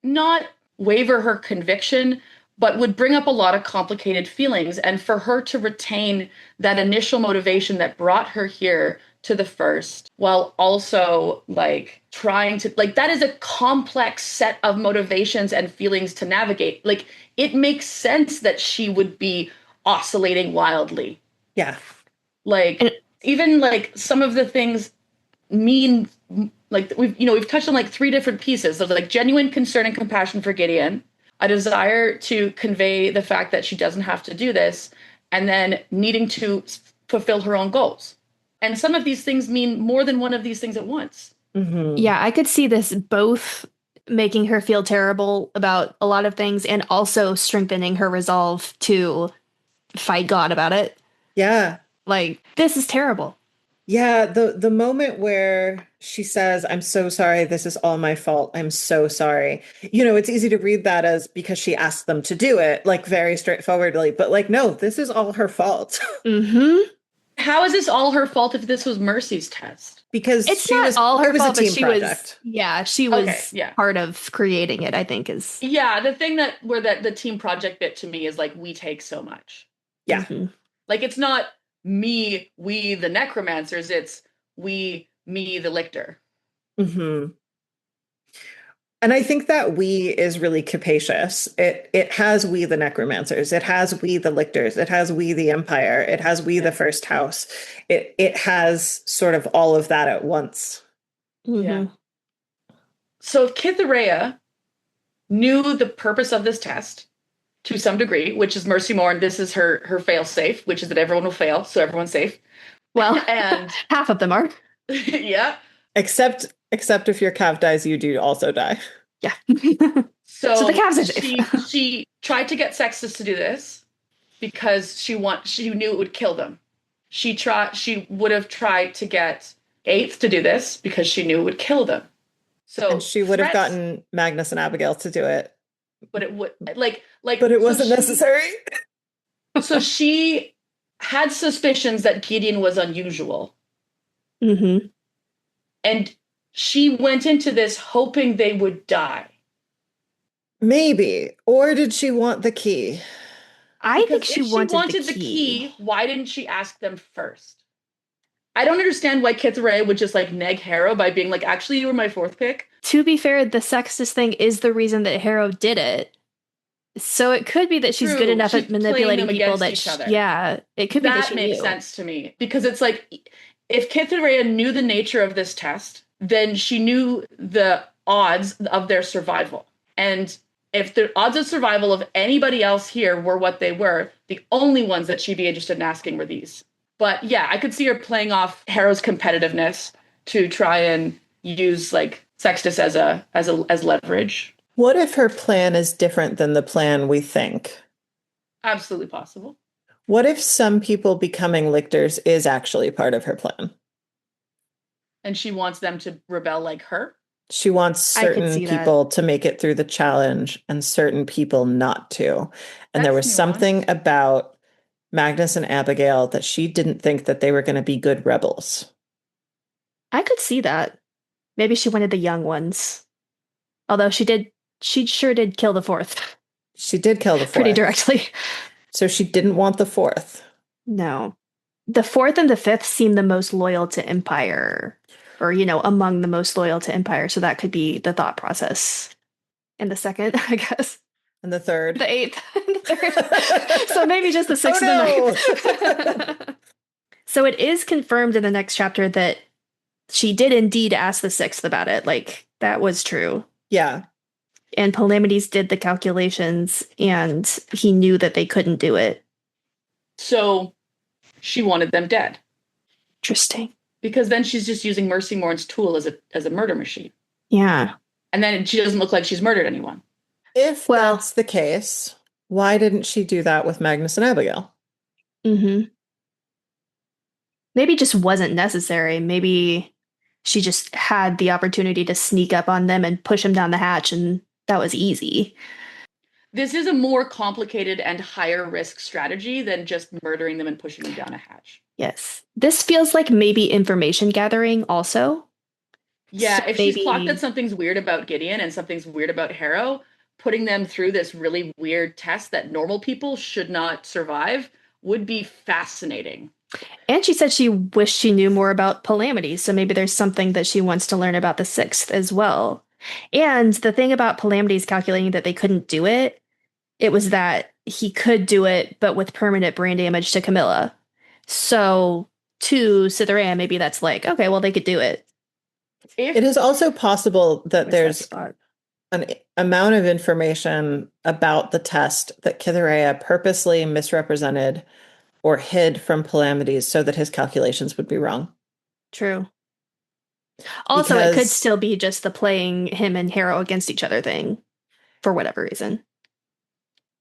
not waver her conviction, but would bring up a lot of complicated feelings. And for her to retain that initial motivation that brought her here to the first, while also like trying to, like, that is a complex set of motivations and feelings to navigate. Like, it makes sense that she would be oscillating wildly. Yeah. Like, even like some of the things mean, like we've touched on like 3 different pieces of like genuine concern and compassion for Gideon, a desire to convey the fact that she doesn't have to do this, and then needing to fulfill her own goals. And some of these things mean more than one of these things at once. Mm-hmm. Yeah, I could see this both making her feel terrible about a lot of things and also strengthening her resolve to fight God about it. Yeah. Like, this is terrible. Yeah, the moment where she says, "I'm so sorry, this is all my fault. I'm so sorry." It's easy to read that as because she asked them to do it, like very straightforwardly, but like, no, this is all her fault. Mm-hmm. How is this all her fault if this was Mercy's test? Because It's not all her fault, but she project. she was part of creating it, I think is. Yeah, the thing where the team project bit to me is like, we take so much. Yeah. Mm-hmm. Like, it's not we the necromancers, it's me the Lyctor. Mm-hmm. And I think that we is really capacious. It has we the necromancers, it has we the lictors, it has we the empire, it has we the first house. It has sort of all of that at once. Mm-hmm. Yeah. So if Cytherea knew the purpose of this test to some degree, which is Mercy Moore, and this is her fail safe, which is that everyone will fail, so everyone's safe. Well, and half of them are. Yeah. Except if your calf dies, you do also die. Yeah. So the calves are safe. she tried to get Sextus to do this because she knew it would kill them. She would have tried to get Eighth to do this because she knew it would kill them. So and she would have gotten Magnus and Abigail to do it. But it would but it wasn't necessary. So she had suspicions that Gideon was unusual. Mm-hmm. And she went into this hoping they would die. Maybe. Or did she want the key? I think she wanted the key. Why didn't she ask them first? I don't understand why Cytherea would just like neg Harrow by being like, actually, you were my fourth pick. To be fair, the Sextus thing is the reason that Harrow did it. So it could be that she's good enough at manipulating people that it could be that makes sense to me, because it's like, if Cytherea knew the nature of this test, then she knew the odds of their survival. And if the odds of survival of anybody else here were what they were, the only ones that she'd be interested in asking were these. But yeah, I could see her playing off Harrow's competitiveness to try and use like Sextus as leverage. What if her plan is different than the plan we think? Absolutely possible. What if some people becoming lictors is actually part of her plan? And she wants them to rebel like her? She wants certain people to make it through the challenge and certain people not to. And there was something about Magnus and Abigail that she didn't think that they were going to be good rebels. I could see that. Maybe she wanted the young ones. Although she sure did kill the fourth. She did kill the fourth. Pretty directly. So she didn't want the fourth. No. The fourth and the fifth seem the most loyal to Empire. Or, among the most loyal to Empire. So that could be the thought process. And the second, I guess. And the third. The eighth. And the third. So maybe just the sixth and the ninth. So it is confirmed in the next chapter that she did indeed ask the sixth about it. Like, that was true. Yeah. And Palamedes did the calculations, and he knew that they couldn't do it. So she wanted them dead. Interesting. Because then she's just using Mercy Mourn's tool as a murder machine. Yeah. And then she doesn't look like she's murdered anyone. If that's the case, why didn't she do that with Magnus and Abigail? Mm-hmm. Maybe it just wasn't necessary. Maybe she just had the opportunity to sneak up on them and push them down the hatch, and that was easy. This is a more complicated and higher risk strategy than just murdering them and pushing them down a hatch. Yes. This feels like maybe information gathering also. Yeah, so if she's clocked that something's weird about Gideon and something's weird about Harrow, putting them through this really weird test that normal people should not survive would be fascinating. And she said she wished she knew more about Palamedes, so maybe there's something that she wants to learn about the sixth as well. And the thing about Palamedes calculating that they couldn't do it, it was that he could do it, but with permanent brain damage to Camilla. So to Cytherea, maybe that's like, okay, well, they could do it. It is also possible that there's an amount of information about the test that Cytherea purposely misrepresented or hid from Palamedes so that his calculations would be wrong. True. Also, it could because still be just the playing him and Harrow against each other thing for whatever reason.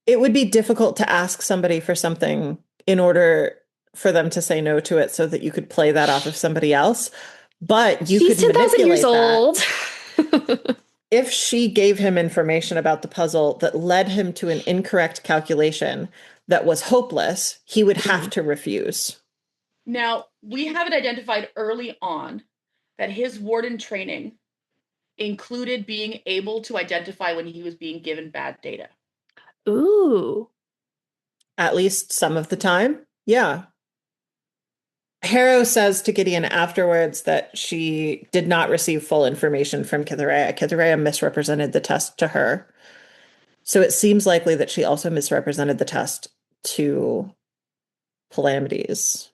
it would be difficult to ask somebody for something in order for them to say no to it so that you could play that off of somebody else. But you She's could 10,000 years manipulate that. old. If she gave him information about the puzzle that led him to an incorrect calculation that was hopeless, he would have to refuse. Now, we have it identified early on that his warden training included being able to identify when he was being given bad data. Ooh. At least some of the time. Yeah. Harrow says to Gideon afterwards that she did not receive full information from Cytherea. Cytherea misrepresented the test to her. So it seems likely that she also misrepresented the test to Palamedes.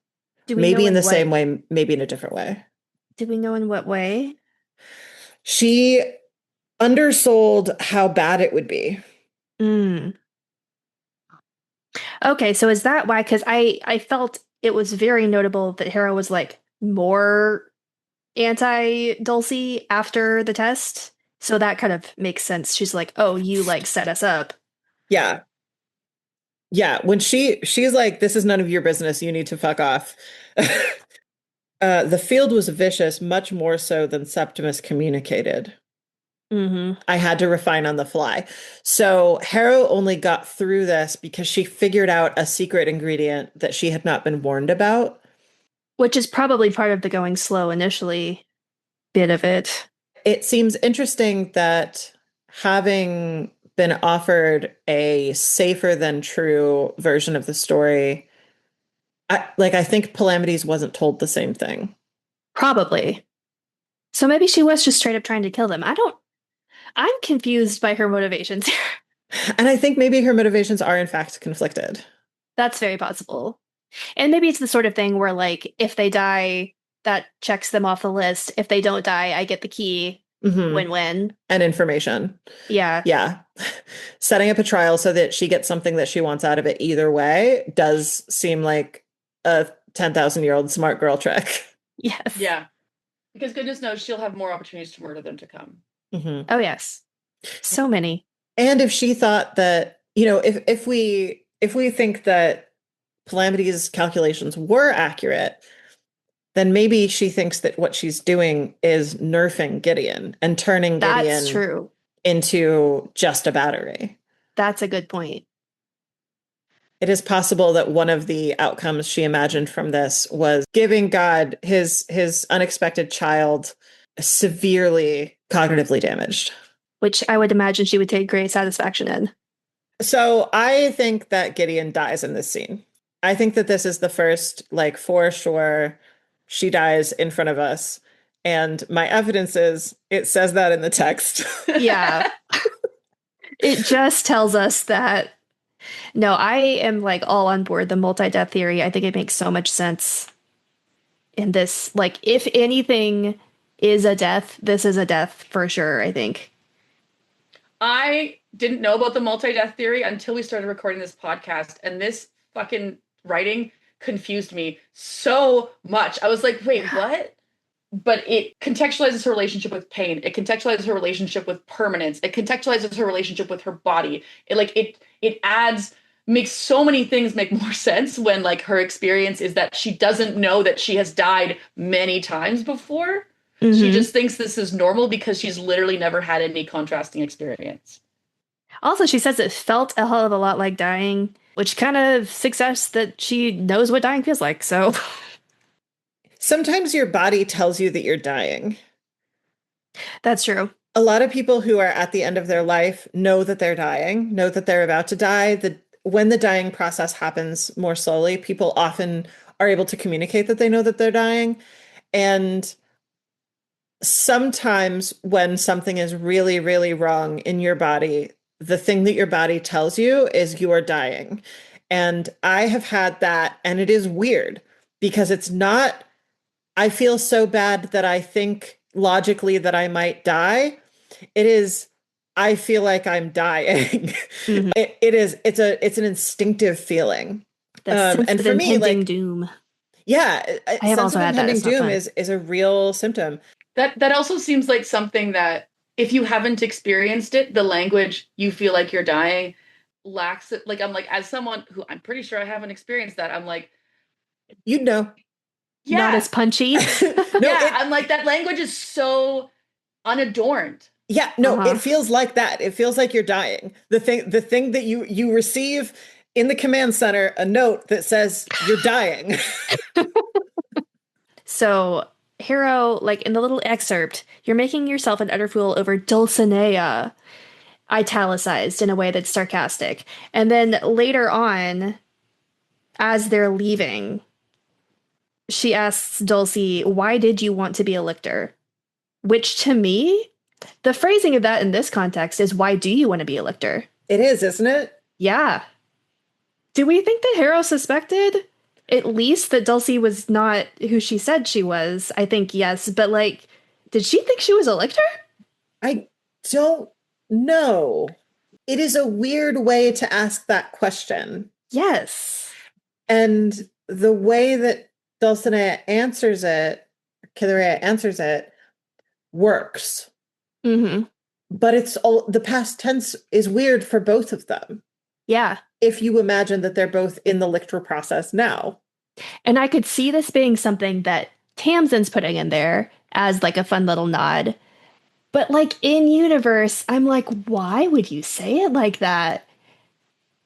Maybe in the same way, maybe in a different way. Do we know in what way? She undersold how bad it would be. Okay, so is that why? Because I felt it was very notable that Harrow was like more anti-Dulcie after the test. So that kind of makes sense. She's like, oh, you like set us up. Yeah. Yeah. When she's like, this is none of your business. You need to fuck off. The field was vicious, much more so than Septimus communicated. I had to refine on the fly. So Harrow only got through this because she figured out a secret ingredient that she had not been warned about. Which is probably part of the going slow initially bit of it. It seems interesting that having been offered a safer than true version of the story, I think Palamedes wasn't told the same thing. Probably. So maybe she was just straight up trying to kill them. I'm confused by her motivations here. And I think maybe her motivations are in fact conflicted. That's very possible. And maybe it's the sort of thing where, like, if they die, that checks them off the list. If they don't die, I get the key. Win-win. And information. Yeah. Yeah. Setting up a trial so that she gets something that she wants out of it either way does seem like a 10,000-year-old smart girl trick. Yes. Yeah. Because goodness knows she'll have more opportunities to murder them to come. Oh, yes. So many. And if she thought that, if we think that Palamedes' calculations were accurate, then maybe she thinks that what she's doing is nerfing Gideon and turning Gideon into just a battery. That's a good point. It is possible that one of the outcomes she imagined from this was giving God his unexpected child severely cognitively damaged. Which I would imagine she would take great satisfaction in. So I think that Gideon dies in this scene. I think that this is the first, for sure, she dies in front of us. And my evidence is it says that in the text. Yeah. It just tells us that. No, I am all on board the multi-death theory. I think it makes so much sense in this. If anything is a death, this is a death for sure, I think. I didn't know about the multi-death theory until we started recording this podcast, and this fucking writing confused me so much. I was like, wait, what? But it contextualizes her relationship with pain. It contextualizes her relationship with permanence. It contextualizes her relationship with her body. It adds, makes so many things make more sense when her experience is that she doesn't know that she has died many times before. She just thinks this is normal because she's literally never had any contrasting experience. Also, she says it felt a hell of a lot like dying, which kind of suggests that she knows what dying feels like, so... Sometimes your body tells you that you're dying. That's true. A lot of people who are at the end of their life know that they're dying, know that they're about to die. When the dying process happens more slowly, people often are able to communicate that they know that they're dying. And sometimes when something is really, really wrong in your body, the thing that your body tells you is you are dying. And I have had that, and it is weird because it's not, I feel so bad that I think logically that I might die. It is, I feel like I'm dying. It's an instinctive feeling. And for me, impending doom. Yeah, I have also had that. Impending doom is a real symptom. That also seems like something that if you haven't experienced it, the language you feel like you're dying lacks it. Like I'm like, as someone who I'm pretty sure I haven't experienced that, I'm like, You'd know. yeah. Not as punchy. I'm like, that language is so unadorned. Yeah, no, it feels like that. It feels like you're dying. The thing that you receive in the command center, a note that says you're dying. So Harrow, like in the little excerpt, you're making yourself an utter fool over Dulcinea, italicized in a way that's sarcastic. And then later on, as they're leaving, she asks Dulcie, why did you want to be a lictor? Which to me, the phrasing of that in this context is, why do you want to be a lictor? It is, isn't it? Yeah. Do we think that Harrow suspected at least that Dulcie was not who she said she was? I think yes, but like, did she think she was a lictor? I don't know. It is a weird way to ask that question. Yes. And the way that Dulcinea answers it, Killarea answers it, works. Mm-hmm. But it's all, the past tense is weird for both of them. Yeah. If you imagine that they're both in the Lyctor process now. And I could see this being something that Tamsin's putting in there as like a fun little nod. But like in universe, I'm like, why would you say it like that?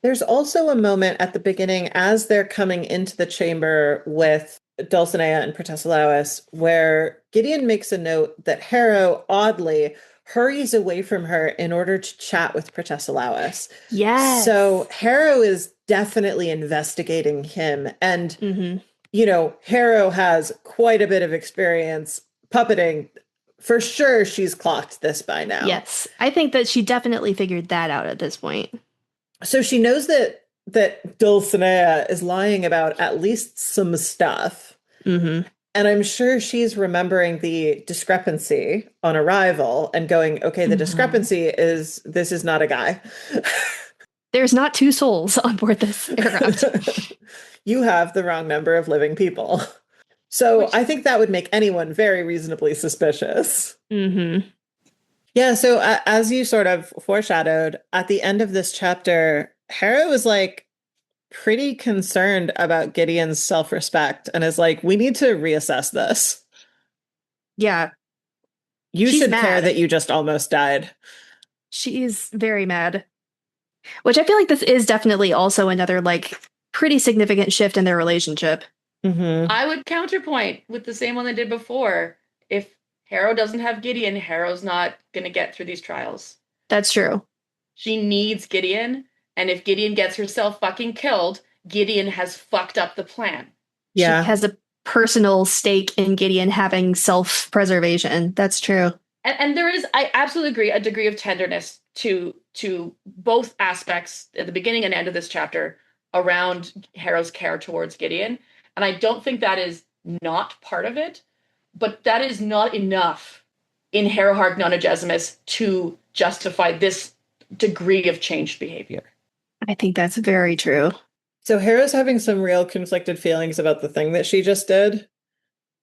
There's also a moment at the beginning as they're coming into the chamber with Dulcinea and Protesilaus where Gideon makes a note that Harrow oddly hurries away from her in order to chat with Protesilaus. Yes. So Harrow is definitely investigating him. And, you know, Harrow has quite a bit of experience puppeting. For sure, she's clocked this by now. Yes. I think that she definitely figured that out at this point. So she knows that Dulcinea is lying about at least some stuff. Mm-hmm. And I'm sure she's remembering the discrepancy on arrival and going, okay, the discrepancy is this is not a guy. There's not two souls on board this aircraft. You have the wrong number of living people. So I think that would make anyone very reasonably suspicious. Mm-hmm. Yeah, so as you sort of foreshadowed, at the end of this chapter, Harrow is like pretty concerned about Gideon's self-respect and is like, we need to reassess this. Yeah. You She's should mad. care that you just almost died. She's very mad. Which I feel like this is definitely also another like pretty significant shift in their relationship. Mm-hmm. I would counterpoint with the same one I did before. If Harrow doesn't have Gideon, Harrow's not going to get through these trials. That's true. She needs Gideon, and if Gideon gets herself fucking killed, Gideon has fucked up the plan. Yeah. She has a personal stake in Gideon having self-preservation. That's true. And there is, I absolutely agree, a degree of tenderness to both aspects at the beginning and end of this chapter around Harrow's care towards Gideon. And I don't think that is not part of it, but that is not enough in Harrowhark Nonagesimus to justify this degree of changed behavior. I think that's very true. So Harrow's having some real conflicted feelings about the thing that she just did.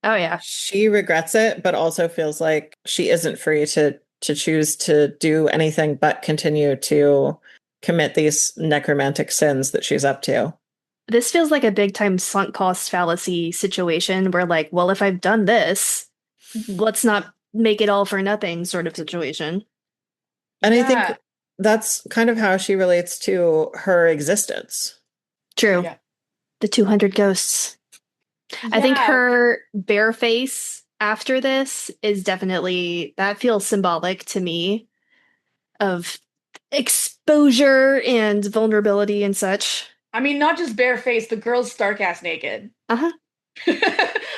Oh, yeah. She regrets it, but also feels like she isn't free to choose to do anything but continue to commit these necromantic sins that she's up to. This feels like a big time sunk cost fallacy situation where like, well, if I've done this, let's not make it all for nothing sort of situation. And Yeah. I think that's kind of how she relates to her existence. True. Yeah. The 200 ghosts. I think Yeah. her bare face after this is definitely, that feels symbolic to me of exposure and vulnerability and such. I mean, not just bare face, the girl's stark ass naked. Uh-huh.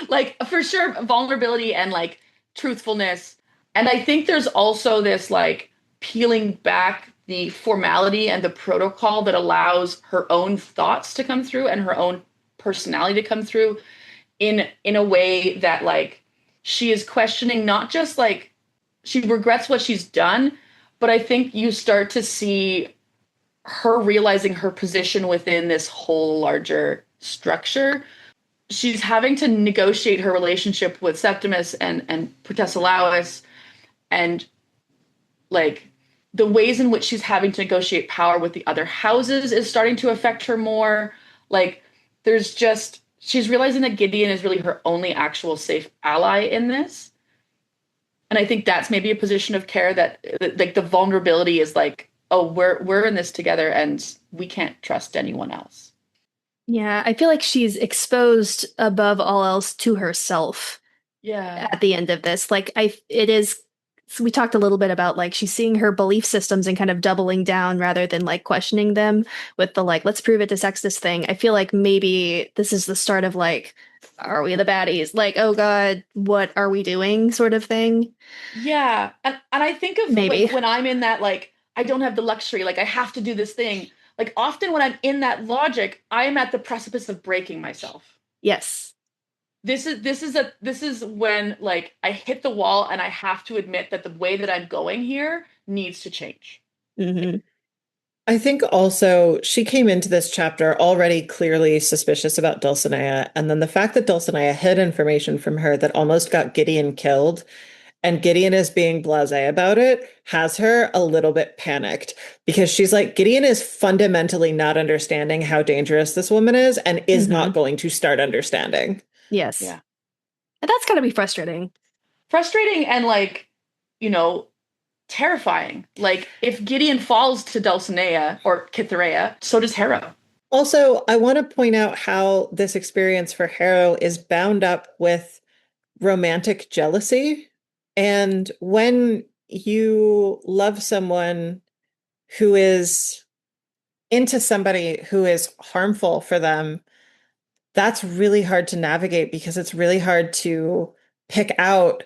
Like, for sure, vulnerability and like truthfulness. And I think there's also this like peeling back the formality and the protocol that allows her own thoughts to come through and her own personality to come through in a way that like she is questioning, not just like she regrets what she's done, but I think you start to see her realizing her position within this whole larger structure. she's having to negotiate her relationship with Septimus and Protesilaus, and like the ways in which she's having to negotiate power with the other houses is starting to affect her more. Like there's just, she's realizing that Gideon is really her only actual safe ally in this. And I think that's maybe a position of care that like the vulnerability is like, oh, we're in this together and we can't trust anyone else. Yeah, I feel like she's exposed above all else to herself. Yeah. At the end of this, like it is. So we talked a little bit about like she's seeing her belief systems and kind of doubling down rather than like questioning them with the like let's prove it to Sextus thing. I feel like maybe this is the start of like, are we the baddies? Like, oh god, what are we doing? Sort of thing. Yeah, and I think of maybe when I'm in that like I don't have the luxury, like I have to do this thing. Like often when I'm in that logic, I am at the precipice of breaking myself. Yes. This is when like I hit the wall and I have to admit that the way that I'm going here needs to change. Mm-hmm. I think also she came into this chapter already clearly suspicious about Dulcinea, and then the fact that Dulcinea hid information from her that almost got Gideon killed, and Gideon is being blasé about it, has her a little bit panicked because she's like, Gideon is fundamentally not understanding how dangerous this woman is and is not going to start understanding. Yes. Yeah. And that's gotta be frustrating. Frustrating and like, you know, terrifying. Like if Gideon falls to Dulcinea or Cytherea, so does Harrow. Also, I want to point out how this experience for Harrow is bound up with romantic jealousy. And when you love someone who is into somebody who is harmful for them, that's really hard to navigate because it's really hard to pick out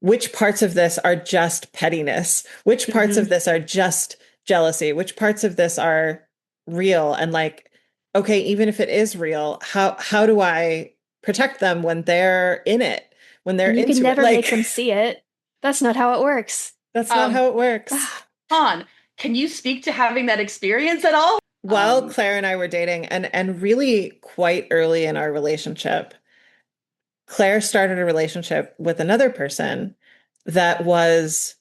which parts of this are just pettiness, which parts of this are just jealousy, which parts of this are real. And like, okay, even if it is real, how do I protect them when they're in it? When they're into it? You can never make them see it. That's not how it works. That's not how it works. Han, can you speak to having that experience at all? While Claire and I were dating, and really quite early in our relationship, Claire started a relationship with another person that was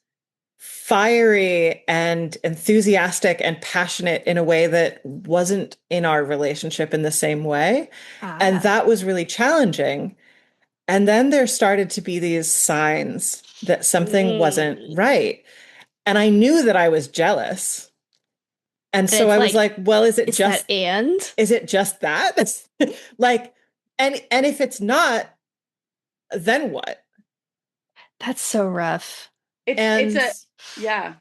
fiery and enthusiastic and passionate in a way that wasn't in our relationship in the same way. And that was really challenging. And then there started to be these signs that something wasn't right. And I knew that I was jealous. And so I was like, well, is it just that? Like, and if it's not, then what? That's so rough. Yeah.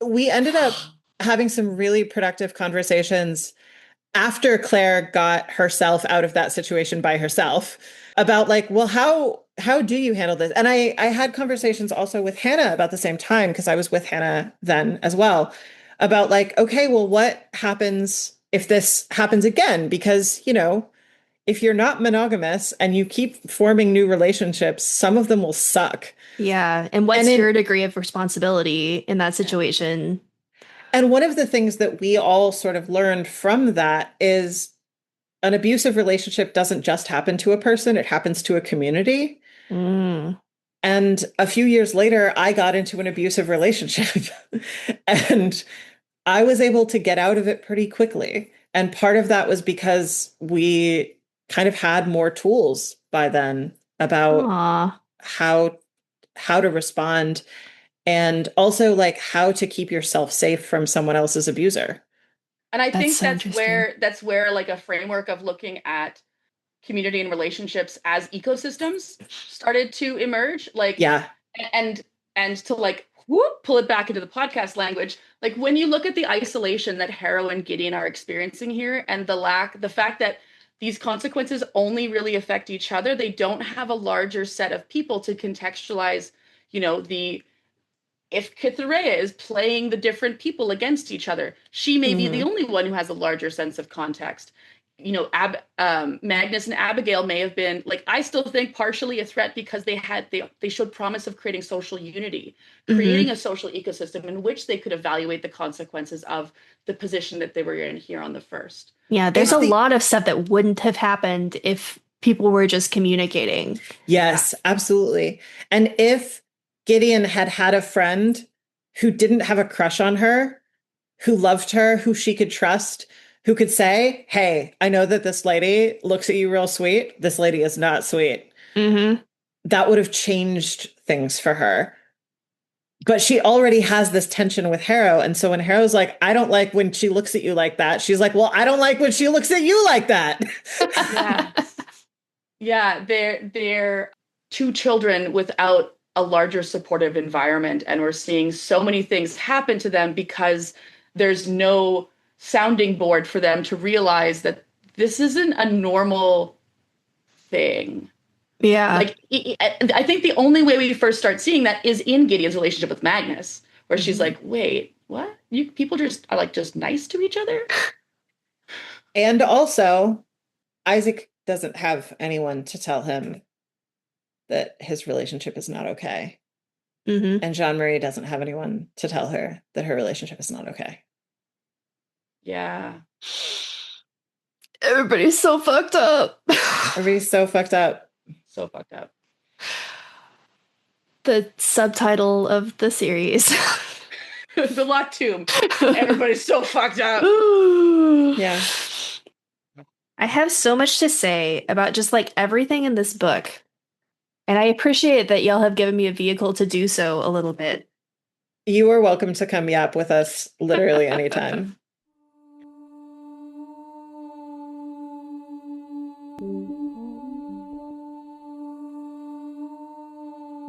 We ended up having some really productive conversations after Claire got herself out of that situation by herself about like, well, how do you handle this? And I had conversations also with Hannah about the same time, because I was with Hannah then as well, about like, okay, well, what happens if this happens again? Because, you know, if you're not monogamous and you keep forming new relationships, some of them will suck. Yeah. And what's your degree of responsibility in that situation? And one of the things that we all sort of learned from that is an abusive relationship doesn't just happen to a person, it happens to a community. And a few years later, I got into an abusive relationship and I was able to get out of it pretty quickly. And part of that was because we kind of had more tools by then about how to respond, and also like how to keep yourself safe from someone else's abuser. And I think that's where like a framework of looking at community and relationships as ecosystems started to emerge. Like, yeah. And to like pull it back into the podcast language, like when you look at the isolation that Harrow and Gideon are experiencing here, and the fact that these consequences only really affect each other, they don't have a larger set of people to contextualize, you know, if Cytherea is playing the different people against each other, she may be the only one who has a larger sense of context. You know, Magnus and Abigail may have been, like, I still think partially a threat because they showed promise of creating social unity, creating a social ecosystem in which they could evaluate the consequences of the position that they were in here on the first. Yeah, there's a lot of stuff that wouldn't have happened if people were just communicating. Yes, absolutely. And if Gideon had had a friend who didn't have a crush on her, who loved her, who she could trust, who could say, hey, I know that this lady looks at you real sweet. This lady is not sweet. Mm-hmm. That would have changed things for her. But she already has this tension with Harrow. And so when Harrow's like, I don't like when she looks at you like that, she's like, well, I don't like when she looks at you like that. Yeah. Yeah, they're two children without a larger supportive environment. And we're seeing so many things happen to them because there's no sounding board for them to realize that this isn't a normal thing. Yeah. Like, I think the only way we first start seeing that is in Gideon's relationship with Magnus, where she's like, wait, what? You people just are like just nice to each other? And also, Isaac doesn't have anyone to tell him that his relationship is not okay. Mm-hmm. And Jean-Marie doesn't have anyone to tell her that her relationship is not okay. Yeah. Everybody's so fucked up. Everybody's so fucked up. So fucked up. The subtitle of the series. The Lock Tomb. Everybody's so fucked up. Yeah. I have so much to say about just like everything in this book. And I appreciate that y'all have given me a vehicle to do so a little bit. You are welcome to come yap with us literally anytime.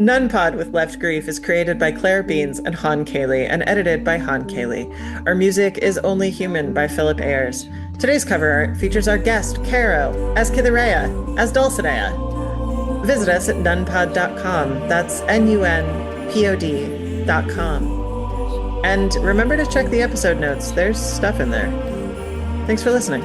Nunpod with Left Grief is created by Claire Beans and Han Koehle and edited by Han Koehle. Our music is Only Human by Philippe Ayers. Today's cover art features our guest, Caro, as Kithirea, as Dulcinea. Visit us at nunpod.com. That's NUNPOD.com. And remember to check the episode notes. There's stuff in there. Thanks for listening.